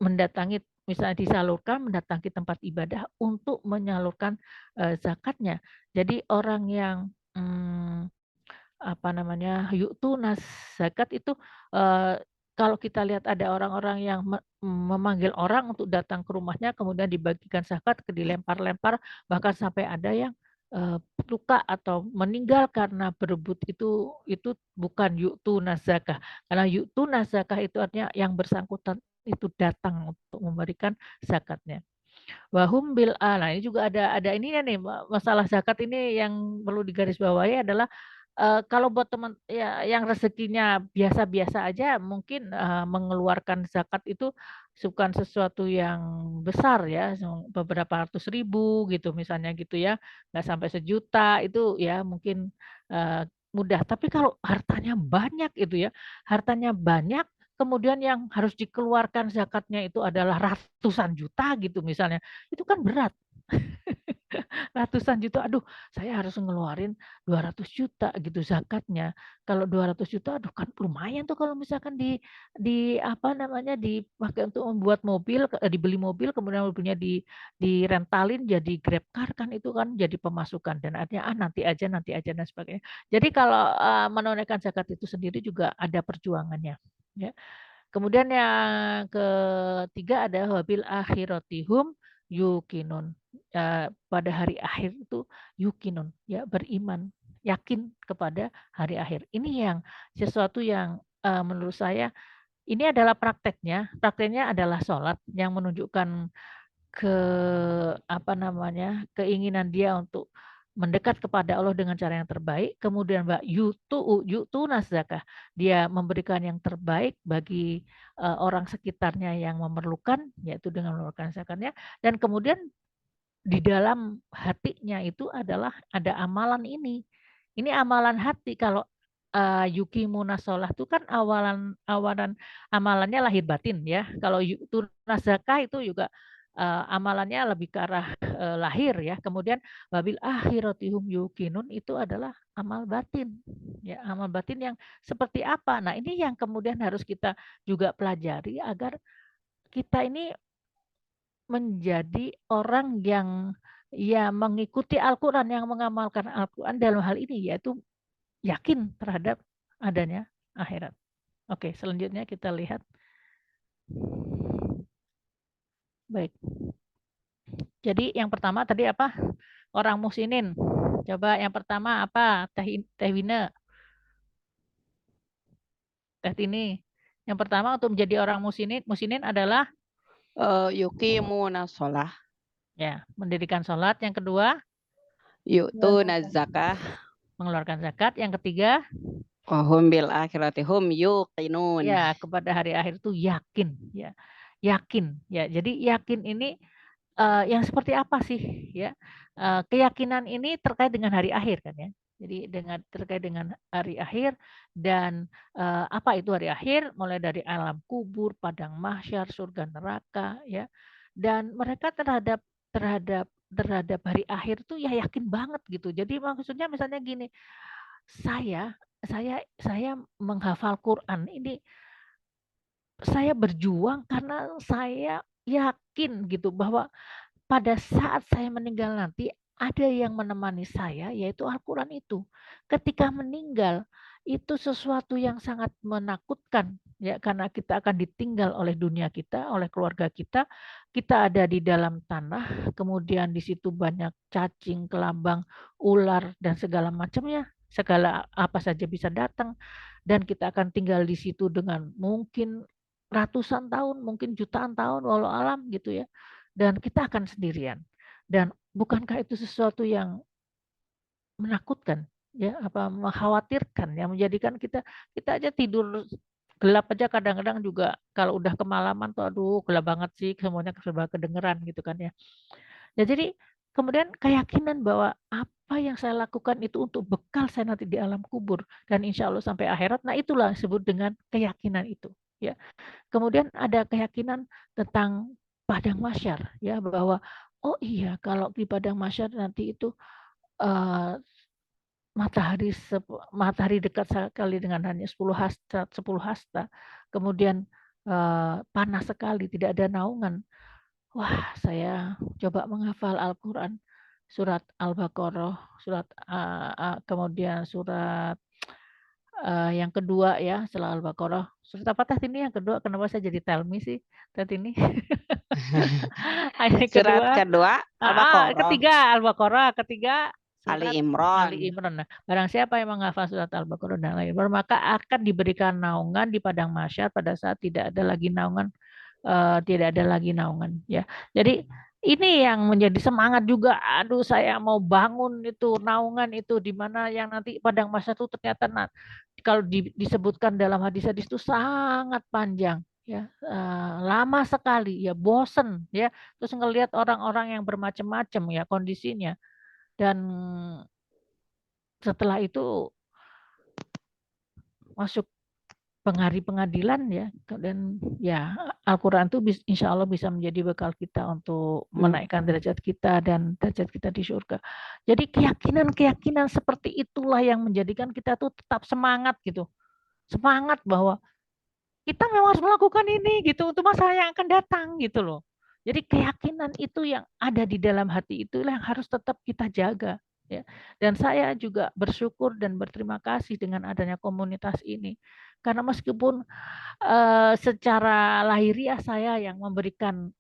mendatangi misalnya disalurkan mendatangi tempat ibadah untuk menyalurkan zakatnya. Jadi orang yang apa namanya, yu'tunas zakat itu, kalau kita lihat ada orang-orang yang memanggil orang untuk datang ke rumahnya, kemudian dibagikan zakat, dilempar-lempar, bahkan sampai ada yang, luka atau meninggal karena berebut itu bukan yu'tunas zakah. Karena yu'tunas zakah itu artinya yang bersangkutan itu datang untuk memberikan zakatnya. Wahum bil nah ini juga ada ininya nih, masalah zakat ini yang perlu digarisbawahi adalah, kalau buat teman ya yang rezekinya biasa-biasa aja mungkin, mengeluarkan zakat itu bukan sesuatu yang besar ya, beberapa ratus ribu gitu misalnya gitu ya, nggak sampai sejuta itu ya mungkin, mudah. Tapi kalau hartanya banyak itu ya, hartanya banyak kemudian yang harus dikeluarkan zakatnya itu adalah ratusan juta gitu misalnya, itu kan berat. Ratusan juta, aduh saya harus ngeluarin 200 juta gitu zakatnya. Kalau 200 juta, aduh kan lumayan tuh kalau misalkan di apa namanya, dipakai untuk membuat mobil, dibeli mobil kemudian mobilnya direntalin jadi Grab car kan itu kan jadi pemasukan dan artinya, nanti aja dan sebagainya. Jadi kalau, menunaikan zakat itu sendiri juga ada perjuangannya, ya. Kemudian yang ketiga ada wabil akhiratihum yukinun. Pada hari akhir itu yukinun, ya beriman, yakin kepada hari akhir. Ini yang sesuatu yang menurut saya ini adalah prakteknya. Prakteknya adalah sholat yang menunjukkan ke apa namanya, keinginan dia untuk mendekat kepada Allah dengan cara yang terbaik, kemudian yu'tunas zakah, dia memberikan yang terbaik bagi, orang sekitarnya yang memerlukan, yaitu dengan mengeluarkan zakatnya, dan kemudian di dalam hatinya itu adalah ada amalan ini. Ini amalan hati kalau, yuqimuna shalah itu kan awalan awalan amalannya lahir batin ya. Kalau yu'tunas zakah itu juga, amalannya lebih ke arah, lahir ya. Kemudian wabil akhirati hum yuqinun itu adalah amal batin. Ya, amal batin yang seperti apa? Nah, ini yang kemudian harus kita juga pelajari agar kita ini menjadi orang yang ya mengikuti Al-Quran, yang mengamalkan Al-Quran dalam hal ini, yaitu yakin terhadap adanya akhirat. Oke, selanjutnya kita lihat. Baik. Jadi yang pertama tadi apa? Orang musinin. Coba yang pertama apa? Teh Wina, Teh Tini. Yang pertama untuk menjadi orang musinin adalah Yuqimuna shalah, ya mendirikan sholat. Yang kedua yu'tunaz zakah, mengeluarkan zakat. Yang ketiga wa hum bil akhirati hum yuqinun. ya kepada hari akhir itu yakin ya. Yakin ya. Jadi yakin ini yang seperti apa sih ya? Keyakinan ini terkait dengan hari akhir kan ya. Jadi terkait dengan hari akhir dan apa itu hari akhir? Mulai dari alam kubur, padang mahsyar, surga neraka ya. Dan mereka terhadap hari akhir tuh ya yakin banget gitu. Jadi maksudnya misalnya gini, saya saya menghafal Quran ini saya berjuang karena saya yakin gitu bahwa pada saat saya meninggal nanti ada yang menemani saya yaitu Al-Quran itu. Ketika meninggal itu sesuatu yang sangat menakutkan ya karena kita akan ditinggal oleh dunia kita, oleh keluarga kita. Kita ada di dalam tanah, kemudian di situ banyak cacing, kelambang, ular dan segala macamnya. Segala apa saja bisa datang dan kita akan tinggal di situ dengan mungkin ratusan tahun, mungkin jutaan tahun walau alam gitu ya. Dan kita akan sendirian. Dan bukankah itu sesuatu yang menakutkan ya, apa mengkhawatirkan yang menjadikan kita aja tidur gelap aja kadang-kadang juga kalau udah kemalaman tuh aduh gelap banget sih semuanya serba kedengeran gitu kan ya. Ya jadi kemudian keyakinan bahwa apa yang saya lakukan itu untuk bekal saya nanti di alam kubur dan insya Allah sampai akhirat. Nah itulah disebut dengan keyakinan itu ya. Kemudian ada keyakinan tentang padang mahsyar ya bahwa oh iya kalau di padang mahsyar nanti itu uh, matahari dekat sekali dengan hanya 10 hasta, 10 hasta. Kemudian panas sekali, tidak ada naungan. Wah, saya coba menghafal Al-Quran, surat Al-Baqarah, kemudian surat yang kedua ya setelah Al-Baqarah. Surat apa tadi ini yang kedua? Kenapa saya jadi tell me sih tadi ini? Ayat Surat kedua, kedua Al-Baqarah, ketiga Al-Baqarah, ketiga Ali surat Imran. Ali Imran. Nah, barang siapa yang menghafal surat Al-Baqarah dan Ali Imran, maka akan diberikan naungan di padang mahsyar pada saat tidak ada lagi naungan, ya. Jadi ini yang menjadi semangat juga. Aduh, saya mau bangun itu naungan itu di mana yang nanti padang mahsyar itu ternyata kalau disebutkan dalam hadis-hadis itu sangat panjang ya, lama sekali ya, bosen ya, terus ngelihat orang-orang yang bermacam-macam ya kondisinya, dan setelah itu masuk pengadilan ya, dan ya Al-Quran itu insya Allah bisa menjadi bekal kita untuk menaikkan derajat kita dan derajat kita di surga. Jadi keyakinan seperti itulah yang menjadikan kita tuh tetap semangat gitu, semangat bahwa kita memang harus melakukan ini gitu untuk masa yang akan datang gitu loh. Jadi keyakinan itu yang ada di dalam hati itulah yang harus tetap kita jaga ya. Dan saya juga bersyukur dan berterima kasih dengan adanya komunitas ini. Karena meskipun secara lahiriah saya yang memberikan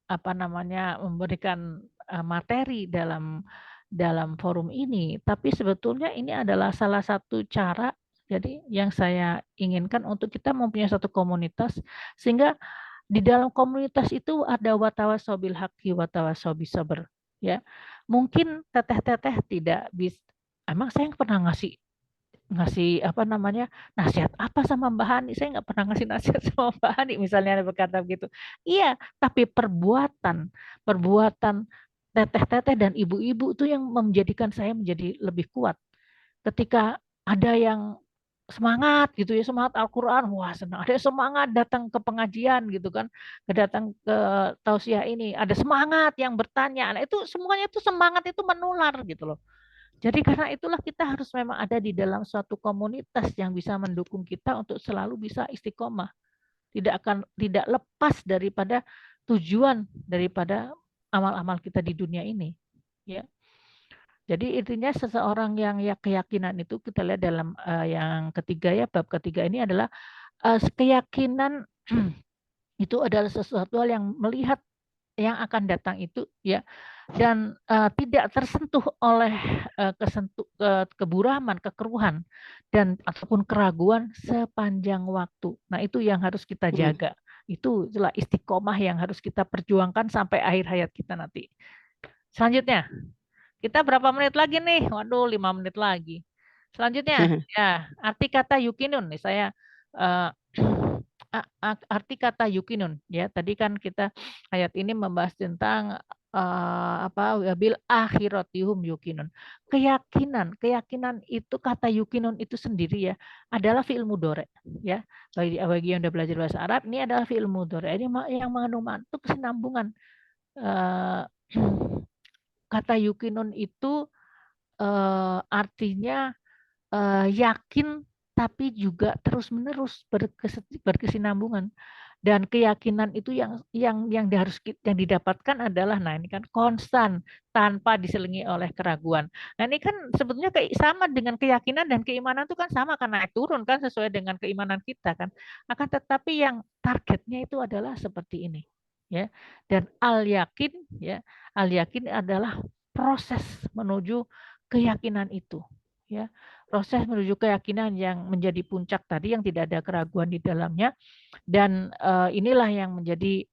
materi dalam forum ini, tapi sebetulnya ini adalah salah satu cara. Jadi yang saya inginkan untuk kita mempunyai satu komunitas, sehingga di dalam komunitas itu ada watawasobil haki watawasobi sabar ya. Mungkin teteh-teteh tidak bisa, emang saya pernah ngasih ngasih nasihat apa sama Mbak Hani, saya nggak pernah ngasih nasihat sama Mbak Hani misalnya ada berkata begitu. Iya, tapi perbuatan perbuatan teteh-teteh dan ibu-ibu itu yang menjadikan saya menjadi lebih kuat. Ketika ada yang semangat gitu ya, semangat Al-Quran, wah senang. Ada yang semangat datang ke pengajian gitu kan, datang ke tausiah ini, ada semangat yang bertanya. Nah, itu semuanya itu semangat itu menular gitu loh. Jadi karena itulah kita harus memang ada di dalam suatu komunitas yang bisa mendukung kita untuk selalu bisa istiqomah. Tidak lepas daripada tujuan daripada amal-amal kita di dunia ini. Ya. Jadi intinya seseorang yang ya keyakinan itu kita lihat dalam yang ketiga ya, bab ketiga ini adalah keyakinan itu adalah sesuatu hal yang melihat yang akan datang itu ya, dan tidak tersentuh oleh keburaman, kekeruhan dan ataupun keraguan sepanjang waktu. Nah, itu yang harus kita jaga. Itulah istiqomah yang harus kita perjuangkan sampai akhir hayat kita nanti. Selanjutnya, kita berapa menit lagi nih? Waduh, 5 menit lagi. Selanjutnya, ya, arti kata yukinun nih saya uh, arti kata yukinun ya. Tadi kan kita ayat ini membahas tentang wabil akhiratihum yukinun. Keyakinan itu kata yukinun itu sendiri ya adalah fi'il mudhari ya. Bagi yang udah belajar bahasa Arab, ini adalah fi'il mudhari. Ini yang mengandung mantuk kesinambungan. Kata yukinun itu artinya yakin tapi juga terus-menerus berkesinambungan, dan keyakinan itu yang didapatkan adalah, nah ini kan konstan tanpa diselingi oleh keraguan. Nah ini kan sebetulnya sama dengan keyakinan dan keimanan itu kan sama, karena naik turun kan sesuai dengan keimanan kita kan. Akan tetapi yang targetnya itu adalah seperti ini ya. Dan al yakin adalah proses menuju keyakinan itu ya, proses menuju keyakinan yang menjadi puncak tadi yang tidak ada keraguan di dalamnya. Dan inilah yang menjadi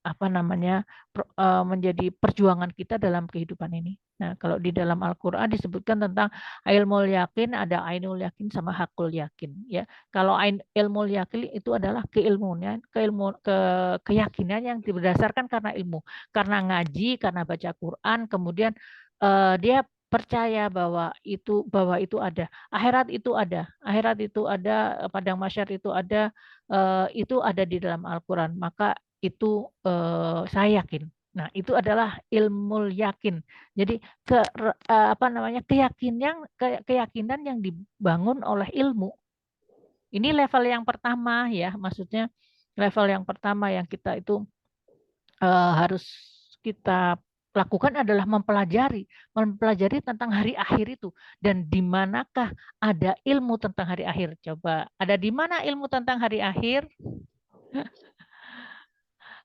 menjadi perjuangan kita dalam kehidupan ini. Nah, kalau di dalam Al-Qur'an disebutkan tentang ilmul yakin, ada ainul yakin sama hakul yakin ya. Kalau ilmul yakin itu adalah keyakinan yang berdasarkan karena ilmu, karena ngaji, karena baca Quran, kemudian dia percaya bahwa itu ada akhirat itu ada, padang mahsyar itu ada, itu ada di dalam Al-Quran, maka itu saya yakin. Nah, itu adalah ilmu yakin. Jadi keyakinan yang dibangun oleh ilmu. Ini level yang pertama ya, maksudnya level yang pertama yang kita itu harus kita lakukan adalah mempelajari tentang hari akhir itu, dan di manakah ada ilmu tentang hari akhir. Coba, ada di mana ilmu tentang hari akhir?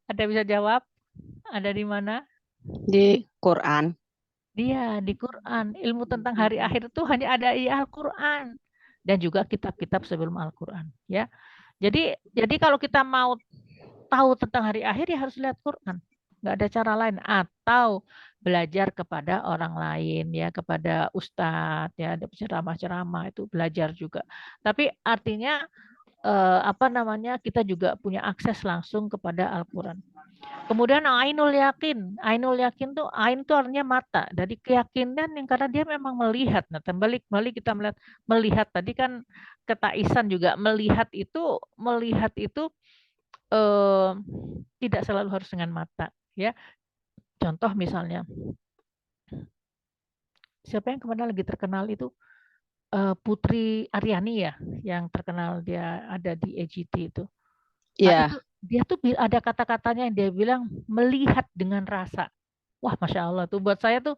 Ada bisa jawab? Ada di mana? Di Quran. Dia di Quran. Ilmu tentang hari akhir itu hanya ada di Al-Quran dan juga kitab-kitab sebelum Al-Quran, ya. Jadi kalau kita mau tahu tentang hari akhir ya harus lihat Quran. Nggak ada cara lain, atau belajar kepada orang lain, ya, kepada ustadz, ya, ada ceramah-ceramah itu belajar juga. Tapi artinya kita juga punya akses langsung kepada Al-Quran. Kemudian ainul yakin. Ainul yakin tuh, ain itu artinya mata. Dari keyakinan yang karena dia memang melihat. Nah, kembali kita melihat tadi kan kata Ihsan juga melihat itu tidak selalu harus dengan mata, ya. Contoh misalnya, siapa yang kemarin lagi terkenal itu Putri Aryani, ya, yang terkenal, dia ada di EGT itu. Nah, Ya, itu dia tuh ada kata-katanya yang dia bilang melihat dengan rasa. Wah, Masya Allah tuh buat saya tuh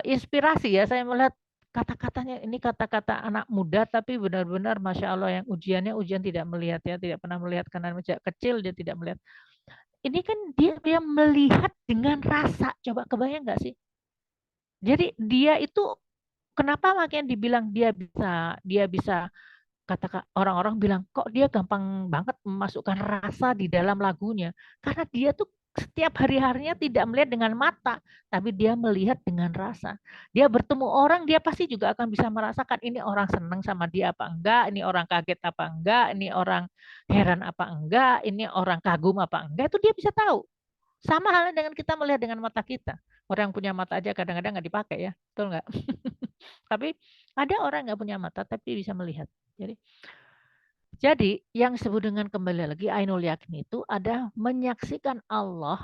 inspirasi, ya. Saya melihat kata-katanya, ini kata-kata anak muda tapi benar-benar Masya Allah, yang ujian tidak melihat, ya, tidak pernah melihat karena sejak kecil dia tidak melihat. Ini kan dia melihat dengan rasa. Coba kebayang nggak sih? Jadi dia itu kenapa makanya dibilang dia bisa kata orang-orang bilang kok dia gampang banget memasukkan rasa di dalam lagunya, karena dia tuh setiap hari-harinya tidak melihat dengan mata, tapi dia melihat dengan rasa. Dia bertemu orang, dia pasti juga akan bisa merasakan ini orang senang sama dia apa enggak, ini orang kaget apa enggak, ini orang heran apa enggak, ini orang kagum apa enggak, itu dia bisa tahu. Sama halnya dengan kita melihat dengan mata kita. Orang yang punya mata aja kadang-kadang nggak dipakai, ya, betul nggak? Tapi ada orang nggak punya mata tapi bisa melihat. Jadi yang disebut dengan, kembali lagi, ainul yakin itu ada menyaksikan Allah,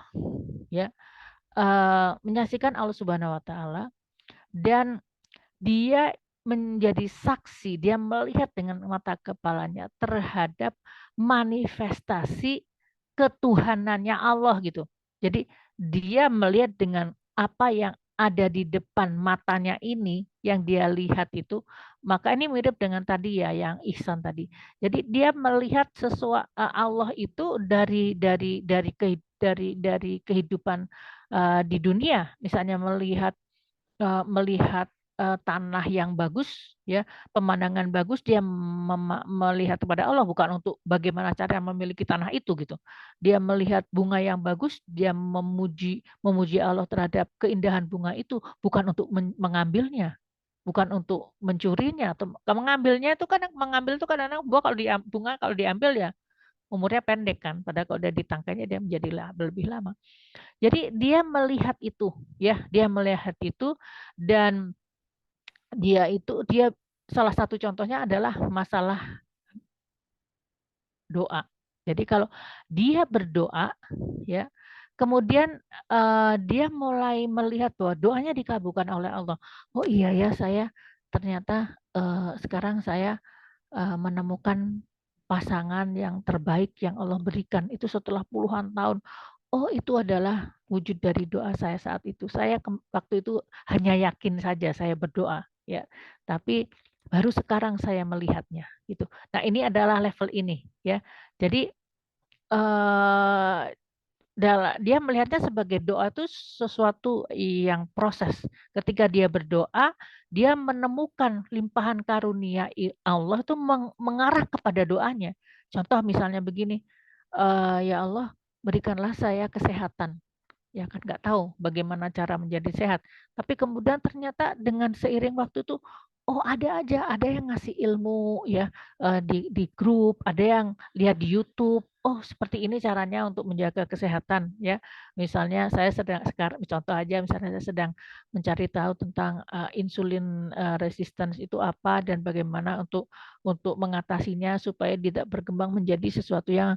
ya, menyaksikan Allah Subhanahu Wa Taala, dan dia menjadi saksi, dia melihat dengan mata kepalanya terhadap manifestasi ketuhanannya Allah, gitu. Jadi dia melihat dengan apa yang ada di depan matanya ini, yang dia lihat itu, maka ini mirip dengan tadi, ya, yang Ihsan tadi. Jadi dia melihat sesuatu Allah itu dari kehidupan di dunia, misalnya melihat tanah yang bagus, ya, pemandangan bagus, dia melihat kepada Allah, bukan untuk bagaimana cara memiliki tanah itu, gitu. Dia melihat bunga yang bagus, dia memuji Allah terhadap keindahan bunga itu, bukan untuk mengambilnya, bukan untuk mencurinya atau mengambilnya. Itu kan mengambil itu kadang-kadang bunga kalau diambil, ya, umurnya pendek kan, padahal kalau udah ditangkainya dia menjadi lebih lama. Jadi dia melihat itu, ya, dia melihat itu, dan dia salah satu contohnya adalah masalah doa. Jadi kalau dia berdoa, ya, kemudian dia mulai melihat bahwa doanya dikabulkan oleh Allah. Oh iya, ya, saya ternyata sekarang saya menemukan pasangan yang terbaik yang Allah berikan itu setelah puluhan tahun. Oh, itu adalah wujud dari doa saya saat itu. Saya waktu itu hanya yakin saja, saya berdoa, ya. Tapi baru sekarang saya melihatnya, gitu. Nah, ini adalah level ini, ya. Jadi dia melihatnya sebagai doa itu sesuatu yang proses. Ketika dia berdoa, dia menemukan limpahan karunia Allah itu mengarah kepada doanya. Contoh misalnya begini, ya Allah, berikanlah saya kesehatan. Ya kan nggak tahu bagaimana cara menjadi sehat. Tapi kemudian ternyata dengan seiring waktu itu, oh ada yang ngasih ilmu, ya, di grup, ada yang lihat di YouTube. Oh seperti ini caranya untuk menjaga kesehatan, ya. Misalnya saya sekarang contoh aja, misalnya saya sedang mencari tahu tentang insulin resistance itu apa dan bagaimana untuk mengatasinya supaya tidak berkembang menjadi sesuatu yang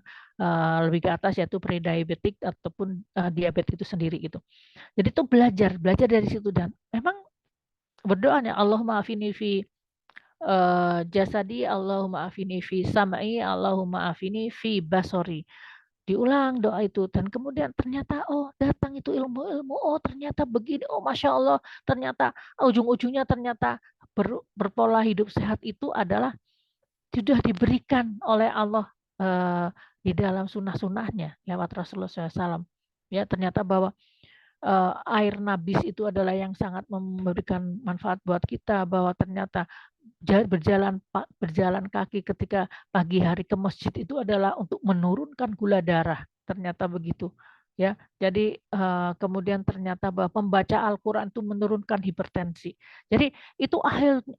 lebih ke atas, yaitu prediabetik ataupun diabetes itu sendiri, gitu. Jadi itu belajar dari situ, dan memang berdoanya Allahumma afini fi jasadi, Allahumma afini fi sam'i, Allahumma afini fi basori. diulang doa itu, dan kemudian ternyata oh datang itu ilmu-ilmu, oh ternyata begini, oh Masya Allah, ternyata ujung-ujungnya ternyata berpola hidup sehat itu adalah sudah diberikan oleh Allah di dalam sunnah-sunnahnya lewat Rasulullah SAW. Ya, ternyata bahwa air nabis itu adalah yang sangat memberikan manfaat buat kita, bahwa ternyata berjalan kaki ketika pagi hari ke masjid itu adalah untuk menurunkan gula darah, ternyata begitu ya. Jadi kemudian ternyata bahwa pembaca Al-Quran itu menurunkan hipertensi. Jadi itu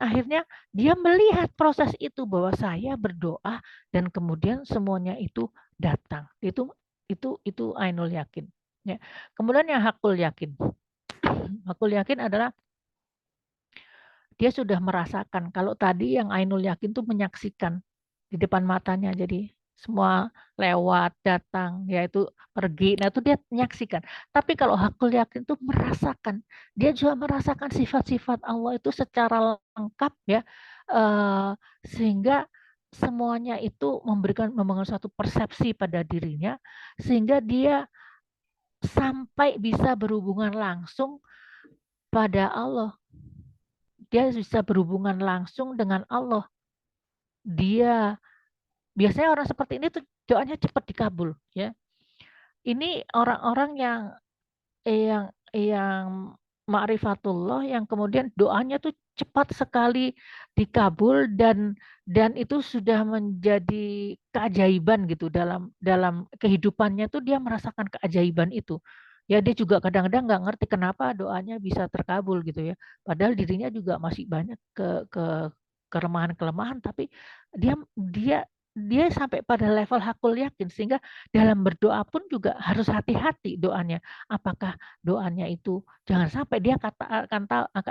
akhirnya dia melihat proses itu, bahwa saya berdoa dan kemudian semuanya itu datang. Itu ainul yakin ya. Kemudian yang hakul yakin. Hakul yakin adalah dia sudah merasakan. Kalau tadi yang ainul yakin tuh menyaksikan di depan matanya, jadi semua lewat, datang, yaitu pergi, nah itu dia menyaksikan. Tapi kalau hakul yakin itu merasakan, dia juga merasakan sifat-sifat Allah itu secara lengkap ya, sehingga semuanya itu membangun suatu persepsi pada dirinya, sehingga dia sampai bisa berhubungan langsung pada Allah. Dia bisa berhubungan langsung dengan Allah. Dia biasanya orang seperti ini tuh doanya cepat dikabul ya. Ini orang-orang yang ma'rifatullah, yang kemudian doanya tuh cepat sekali dikabul, dan itu sudah menjadi keajaiban gitu dalam kehidupannya tuh, dia merasakan keajaiban itu. Ya, dia juga kadang-kadang nggak ngerti kenapa doanya bisa terkabul gitu ya. Padahal dirinya juga masih banyak kelemahan-kelemahan, tapi dia dia sampai pada level hakul yakin, sehingga dalam berdoa pun juga harus hati-hati doanya. Apakah doanya itu jangan sampai dia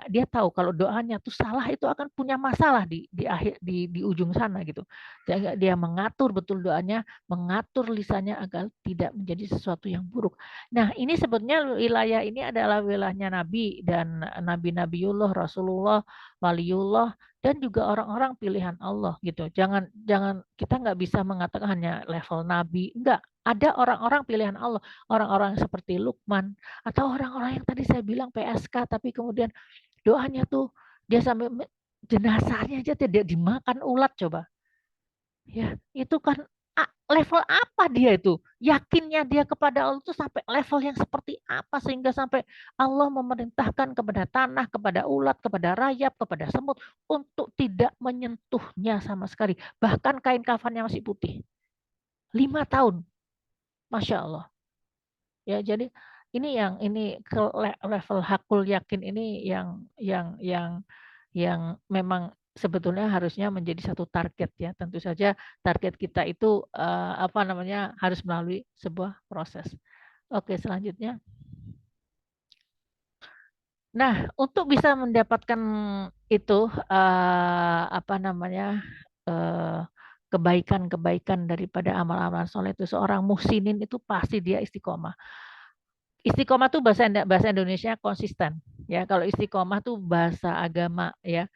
dia tahu kalau doanya itu salah, itu akan punya masalah di akhir, di ujung sana gitu. Sehingga dia mengatur betul doanya, mengatur lisannya agar tidak menjadi sesuatu yang buruk. Nah, ini sebetulnya wilayah ini adalah wilayahnya Nabi dan Nabi-Nabiullah, Rasulullah, Waliullah, dan juga orang-orang pilihan Allah gitu. Jangan kita nggak bisa mengatakan hanya level Nabi, enggak. Ada orang-orang pilihan Allah, orang-orang seperti Luqman, atau orang-orang yang tadi saya bilang PSK, tapi kemudian doanya tuh dia sampai jenazahnya aja tidak dimakan ulat, coba. Ya, itu kan level apa dia itu? Yakinnya dia kepada Allah itu sampai level yang seperti apa, sehingga sampai Allah memerintahkan kepada tanah, kepada ulat, kepada rayap, kepada semut untuk tidak menyentuhnya sama sekali. Bahkan kain kafannya masih putih. 5 tahun. Masya Allah. Ya, jadi ini ke level hakul yakin ini yang memang sebetulnya harusnya menjadi satu target ya. Tentu saja target kita itu harus melalui sebuah proses. Oke, selanjutnya. Nah, untuk bisa mendapatkan itu kebaikan-kebaikan daripada amal-amalan soleh itu, seorang muhsinin itu pasti dia istiqomah. Istiqomah tuh bahasa Indonesia konsisten ya. Kalau istiqomah tuh bahasa agama ya.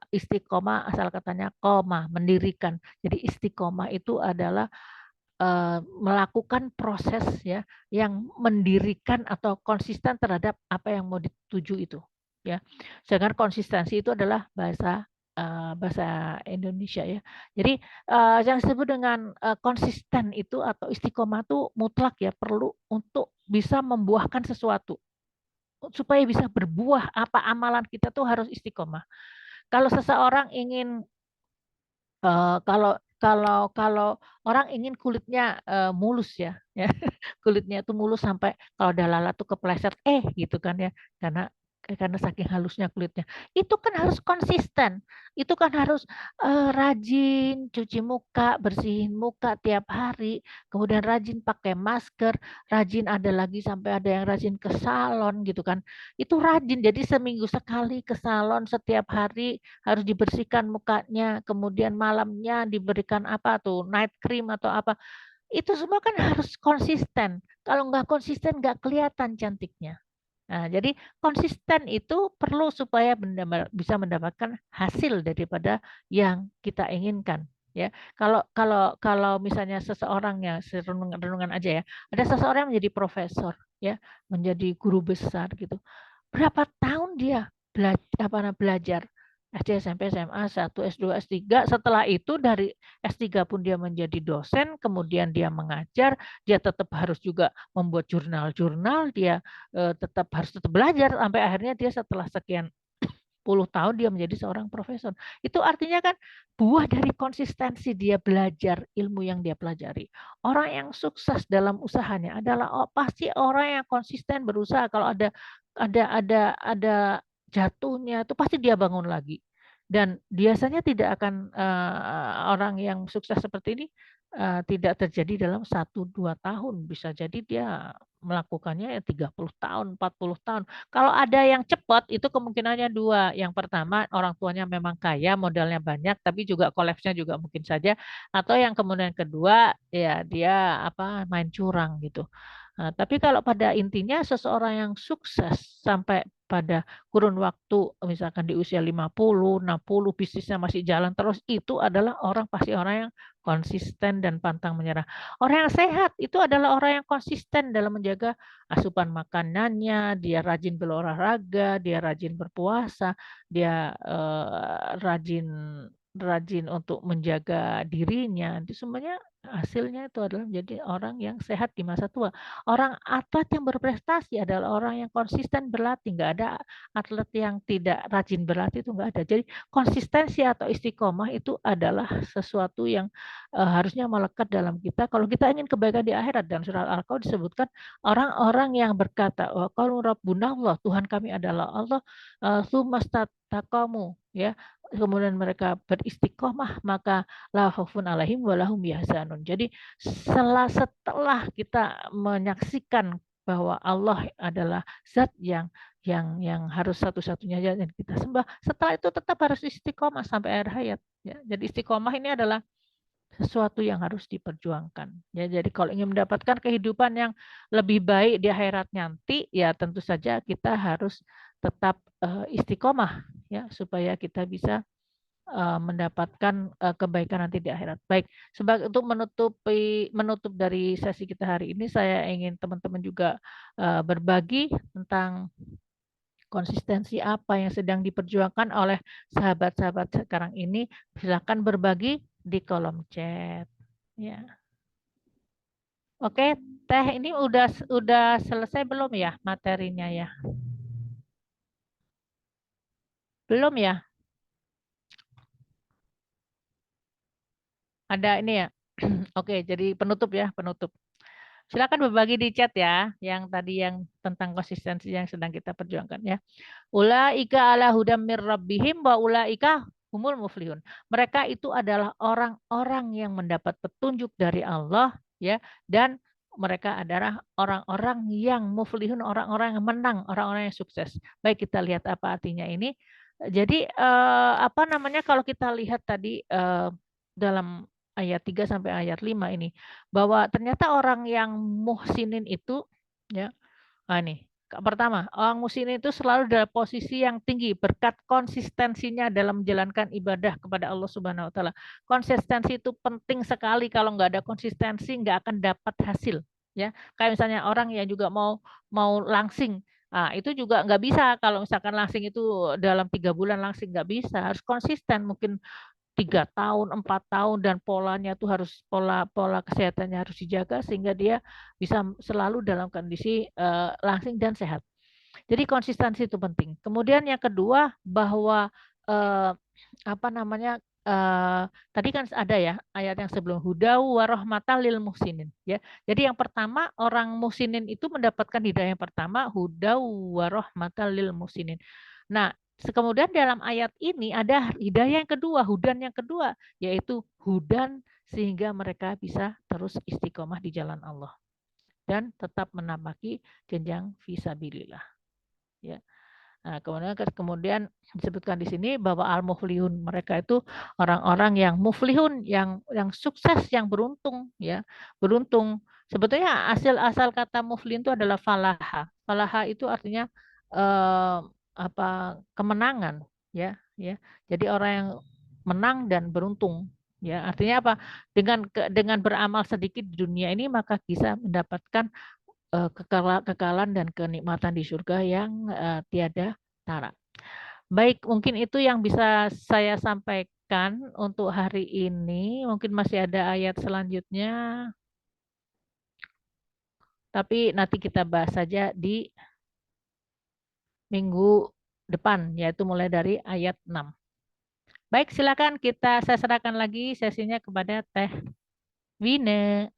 Istiqomah asal katanya qoma, mendirikan. Jadi istiqomah itu adalah melakukan proses ya yang mendirikan atau konsisten terhadap apa yang mau dituju itu ya. Sedangkan konsistensi itu adalah bahasa Indonesia ya. Jadi yang disebut dengan konsisten itu atau istiqomah itu mutlak ya, perlu untuk bisa membuahkan sesuatu. Supaya bisa berbuah apa amalan kita tuh harus istiqomah. Kalau seseorang ingin kalau orang ingin kulitnya mulus ya, kulitnya itu mulus sampai kalau ada lalat tuh kepleset gitu kan ya, karena saking halusnya kulitnya. Itu kan harus konsisten, itu kan harus rajin cuci muka, bersihin muka tiap hari, kemudian rajin pakai masker, rajin ada lagi sampai ada yang rajin ke salon gitu kan. Itu rajin, jadi seminggu sekali ke salon, setiap hari harus dibersihkan mukanya, kemudian malamnya diberikan apa tuh, night cream atau apa. Itu semua kan harus konsisten. Kalau nggak konsisten nggak kelihatan cantiknya. Nah, jadi konsisten itu perlu supaya bisa mendapatkan hasil daripada yang kita inginkan. ya. Kalau misalnya seseorang ya, renungan aja ya, ada seseorang yang menjadi profesor ya, menjadi guru besar gitu. Berapa tahun dia belajar SD, SMP, SMA, 1, S2, S3. Setelah itu dari S3 pun dia menjadi dosen, kemudian dia mengajar, dia tetap harus juga membuat jurnal-jurnal, dia harus tetap belajar sampai akhirnya dia setelah sekian puluh tahun dia menjadi seorang profesor. Itu artinya kan buah dari konsistensi dia belajar ilmu yang dia pelajari. Orang yang sukses dalam usahanya adalah pasti orang yang konsisten berusaha. Kalau ada jatuhnya itu pasti dia bangun lagi. Dan biasanya tidak akan orang yang sukses seperti ini tidak terjadi dalam 1-2 tahun. Bisa jadi dia melakukannya ya 30 tahun, 40 tahun. Kalau ada yang cepat itu kemungkinannya dua. Yang pertama orang tuanya memang kaya, modalnya banyak, tapi juga kolapsnya juga mungkin saja. Atau yang kemudian kedua ya dia main curang gitu. Nah, tapi kalau pada intinya seseorang yang sukses sampai pada kurun waktu misalkan di usia 50, 60 bisnisnya masih jalan terus itu adalah pasti orang yang konsisten dan pantang menyerah. Orang yang sehat itu adalah orang yang konsisten dalam menjaga asupan makanannya, dia rajin berolahraga, dia rajin berpuasa, dia rajin untuk menjaga dirinya. Itu semuanya hasilnya itu adalah menjadi orang yang sehat di masa tua. Orang atlet yang berprestasi adalah orang yang konsisten berlatih. Nggak ada atlet yang tidak rajin berlatih, itu nggak ada. Jadi konsistensi atau istiqomah itu adalah sesuatu yang harusnya melekat dalam kita. Kalau kita ingin kebaikan di akhirat, dalam surat Al-Qalam disebutkan orang-orang yang berkata, "Wa qalu rabbunallah," Tuhan kami adalah Allah, tsumastaqamu, ya. Kemudian mereka beristiqomah, maka la khaufun alaihim wa lahum yahzanun. Jadi setelah kita menyaksikan bahwa Allah adalah zat yang harus satu-satunya yang kita sembah, setelah itu tetap harus istiqomah sampai akhir hayat, ya. Jadi istiqomah ini adalah sesuatu yang harus diperjuangkan. Ya, jadi kalau ingin mendapatkan kehidupan yang lebih baik di akhirat nanti, ya tentu saja kita harus tetap istiqomah, ya, supaya kita bisa mendapatkan kebaikan nanti di akhirat. Baik, sebagai untuk menutup dari sesi kita hari ini, saya ingin teman-teman juga berbagi tentang konsistensi apa yang sedang diperjuangkan oleh sahabat-sahabat sekarang ini. Silakan berbagi di kolom chat. Ya. Oke, Teh, ini udah selesai belum ya materinya ya? Belum ya? Ada ini ya? Oke, jadi penutup ya, penutup. Silakan berbagi di chat ya, yang tadi yang tentang konsistensi yang sedang kita perjuangkan ya. Ulaika ala hudam mir rabbihim wa ulaika humul muflihun. Mereka itu adalah orang-orang yang mendapat petunjuk dari Allah ya, dan mereka adalah orang-orang yang muflihun, orang-orang yang menang, orang-orang yang sukses. Baik, kita lihat apa artinya ini. Jadi kalau kita lihat tadi dalam ayat 3 sampai ayat 5 ini, bahwa ternyata orang yang muhsinin itu ya, nih pertama, orang muhsinin itu selalu dalam posisi yang tinggi berkat konsistensinya dalam menjalankan ibadah kepada Allah Subhanahu wa taala. Konsistensi itu penting sekali, kalau nggak ada konsistensi nggak akan dapat hasil ya. Kayak misalnya orang yang juga mau langsing. Nah, itu juga nggak bisa kalau misalkan langsing itu dalam 3 bulan langsing, nggak bisa, harus konsisten, mungkin 3 tahun, 4 tahun, dan polanya tuh harus pola kesehatannya harus dijaga sehingga dia bisa selalu dalam kondisi langsing dan sehat. Jadi konsistensi itu penting. Kemudian yang kedua bahwa eh, tadi kan ada ya ayat yang sebelum hudau warahmatal lil muhsinin ya. Jadi yang pertama orang muhsinin itu mendapatkan hidayah yang pertama hudau warahmatal lil muhsinin. Nah, kemudian dalam ayat ini ada hidayah yang kedua, hudan yang kedua, yaitu hudan sehingga mereka bisa terus istiqomah di jalan Allah dan tetap menapaki jenjang fisabilillah. Ya. Nah, kemudian disebutkan di sini bahwa al-muflihun, mereka itu orang-orang yang muflihun, yang sukses, yang beruntung ya. Beruntung. Sebetulnya asal kata muflihun itu adalah falaha. Falaha itu artinya kemenangan ya. Jadi orang yang menang dan beruntung Ya, artinya apa? Dengan beramal sedikit di dunia ini maka bisa mendapatkan kekekalan dan kenikmatan di surga yang tiada tara. Baik, mungkin itu yang bisa saya sampaikan untuk hari ini. Mungkin masih ada ayat selanjutnya, tapi nanti kita bahas saja di minggu depan, yaitu mulai dari ayat 6. Baik, silakan saya serahkan lagi sesinya kepada Teh Wine.